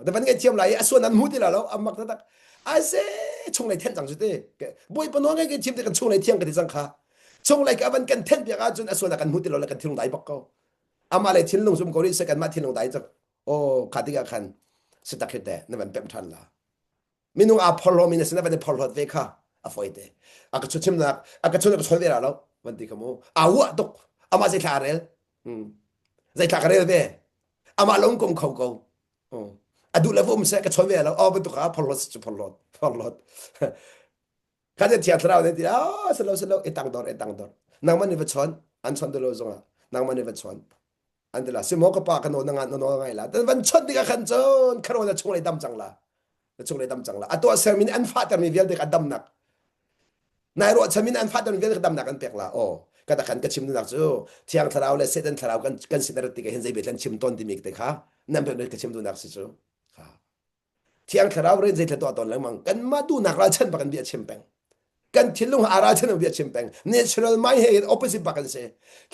A: da ban ngai thiam lai aswan an mu ti la lo am mak ta ase chung lai then jang ju te boi pa no ngai ke thiam te kan chung lai thiam ka ti jang kha chung lai ka ban kan then pe ka chun aswan kan mu ti lo la kan thiam dai bak ko ama lai thin long sum ko ri se kan ma thin long dai jang o ka ti ka khan se ta khete na ban pem than la minung a pholo min se na ban pholo ve kha a foite aka chuchim na aka chuna ko chode la lo ban ti kamo a wa tok ama se tharel zai tharel ve ama long kom khau ko adu la vom se ka chode la o ban to ka pholo se pholo ka de tia tra de a se lo etang dor nang man ni va chon an chon de lo zonga nang man ni va chon an de la se mo ka pa ka no na no ngai la dan van chon di ka khan chon kharo na chung lai dam chang la chung lai dam chang la a to se min an fa tar mi vel de ka dam nakนายรวดชมินอันฟัดมันเวลาดำหนักกันเปียกละโอ้ก็ตะขันก็ชิมนักจู่ที่อังทราวและเซตันทราวกันสินารติกเห็นใจเบ็ดลันชิมต้นที่มีกันค่ะนั่นเป็นเรื่องก็ชิมดูนักสิจู่ค่ะที่อังทราวเรื่องใจตัวตนแล้วมั้งกันมาดูนักราชันปกันเบียชิมแปงกันทิ้งลงอาราชันเบียชิมแปง natural mind ให้ opposite ปกันเส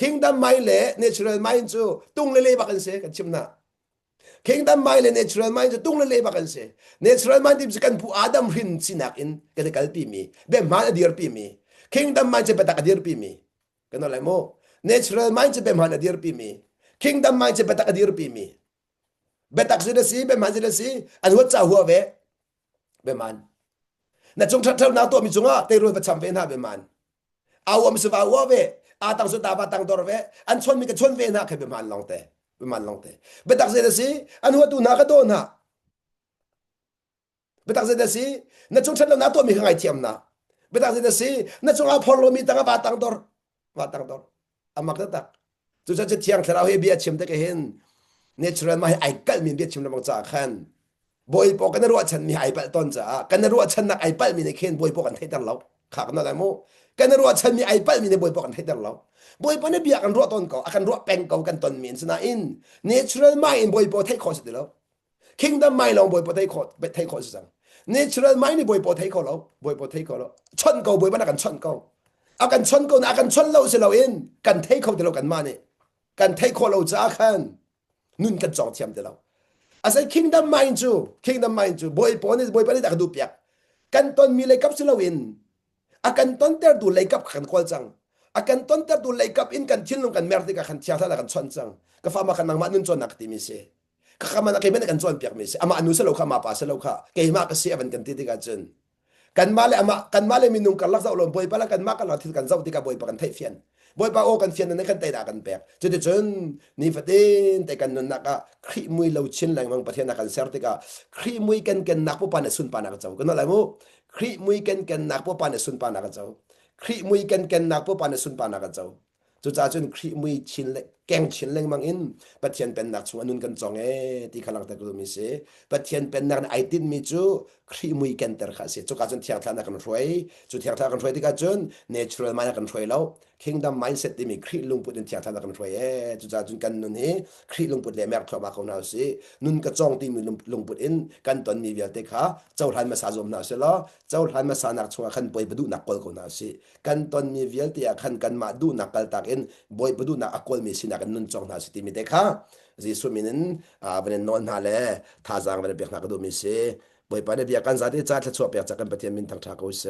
A: kingdom mind เล่ natural mind จู่ตุ้งเล่ๆปกันเสกันชิมนะkingdom mind และ natural mind จะตุ้งเล่ๆปกันเส natural mind ที่จะกันผู้อาดัมหินสินักอินกันกัลปีมีเบมาเดียร์ปีมี kingdom mind จะเป็นตักเดียร์ปีมีกันอะไรโม natural mind จะเป็นมาเดียร์ปีมี kingdom mind จะเป็นตักเดียร์ปีมีเบตักสิเดสีเบมันสิเดสีอันหัวใจหัวเวเบมันนั่นจงทัดเท่านาตัวมีจงอ่ะแต่รู้ว่าจำเป็นหาเบมันเอาว่ามีสภาวะเวอาตังสุดาบาตังดอร์เวอันชนมีกับชนเวนะแค่เบมันลองแต่เป็นมันลองแต่เบตักเซเดสีอันหัวตูนักโดนฮะเบตักเซเดสีนั่นจงฉันเราหน้าตัวมีข้างไอเทียมนะเบตักเซเดสีนั่นจงอาพอลมีตั้งบาตังดอร์บาตังดอร์อามักตักจุดจะเที่ยงเราเฮียเบียชิมได้ก็เห็นเนเชอรัลมาให้ไอเปิลมีเบียชิมเราบังจากขันบอยปอกันรู้ว่าฉันมีไอเปิลต้นจ้ากันรู้ว่าฉันนักไอเปิลมีในเคนบอยปอกันให้ตั้งเราขากันอะไรโมกันรู้ว่าฉันมีไอเปิลมีในบอยปอกันให้ตั้งเราบอยปอเนี่ยเบียกันรู้ต้นเก่าอากันรู้แปลงเก่ากันต้นมีนสนาอินเนเชอรัลมาอินบอยปอให้คอสเดียวคิงดัมไม่ลองบอยปอให้คอสจังเนเชอรัลไม่นี่บอยปอให้คอเราบอยปอให้คอเราชนเก่าบอยปอนักกันชนเก่าอากันชนเก่าอากันชนเราเสียเราอินกันให้เขาเดียวกันมาเนี่ยกันให้คอเราจ้าขันนุ่นกันจองเทียมเดียวอาศัย kingdom mind จู kingdom mind จูบอยปอนี่บอยปอนี่ตักดูเปียกกันต้นมีเลยกับเสียเราอินอากันต้นเตอร์ดูเลยกับขันคอลจังอากันต้นเตอร์ดูเลยกับอินกันทิ้งลงกันเมรติกันขันเทียท่าละกันชนจังก็ฟ้ามากันนางมานุ่นจนนักติมิเสก็ข้ามันนักเก็บกันจนเปียกมิเสอามาอนุสโลข้ามาป่าสโลข้าเกี่ยมากก็เสียวันกันติดกันจนกันมาเลยอามากันมาเลยมีนุ่งกันลักษณะลมบอยปะละกันมากันลักที่กันเจ้าที่กันบอยปะกันเทียนบอยปะโอกันเทียนนั่นกันเตะกันเปียกจนนี่ฟดินแต่กันนั่นนักครีมุยเราชินแรงมังประเทศนักกันเสียติกาครีมุยกันนักผู้ปานสุนปานักเจ้าก็นั่นแหละมูครีมุยกันนักผู้ปานสุนปานักเจ้าครีมุยกันนักผู้ปานสุนปานักเจ้าจุดจ้าจนครีมุยชินเล็กแกงชินเล็กมังอินประเทศเป็นนักชวนนุนกันจงที่ขลังตะกรุมิเสประเทศเป็นนักไอตินมิจูครีมุยกันเตอร์ข้าเสียจุดการจนเที่ยวทางนักกันรวยจุดเที่ยวทางกันรวยที่กันจนเนเชอรัลมานักกันรวยแล้ว kingdom mindset ที่มีครีลุงปุดเที่ยวทางนักกันรวยจุดจ้าจนกันนุนนี้ครีลุงปุดเลยแม่เข้ามาของเราสินุนกระจองที่มีลุงปุดอินกันตอนมีเวลเตค่ะเจ้าทันมาสะสมนาเสละเจ้าทันมาสานักชงขันบอยบดูนักกอลของนาสิกันตอนมีเวลเตียขันกันมาดูนักกอลตักอินบอยบดูนักกอลมีสินักนุนจงนาสิที่มีเตค่ะจีสุมินวันนี้นอนหาเลยท่าจางวันนี้เบียกนักดูมีสิบอยปานเบียกันซาดิจัดชัวเบียกจากกันปฏิมินทางทางกูเส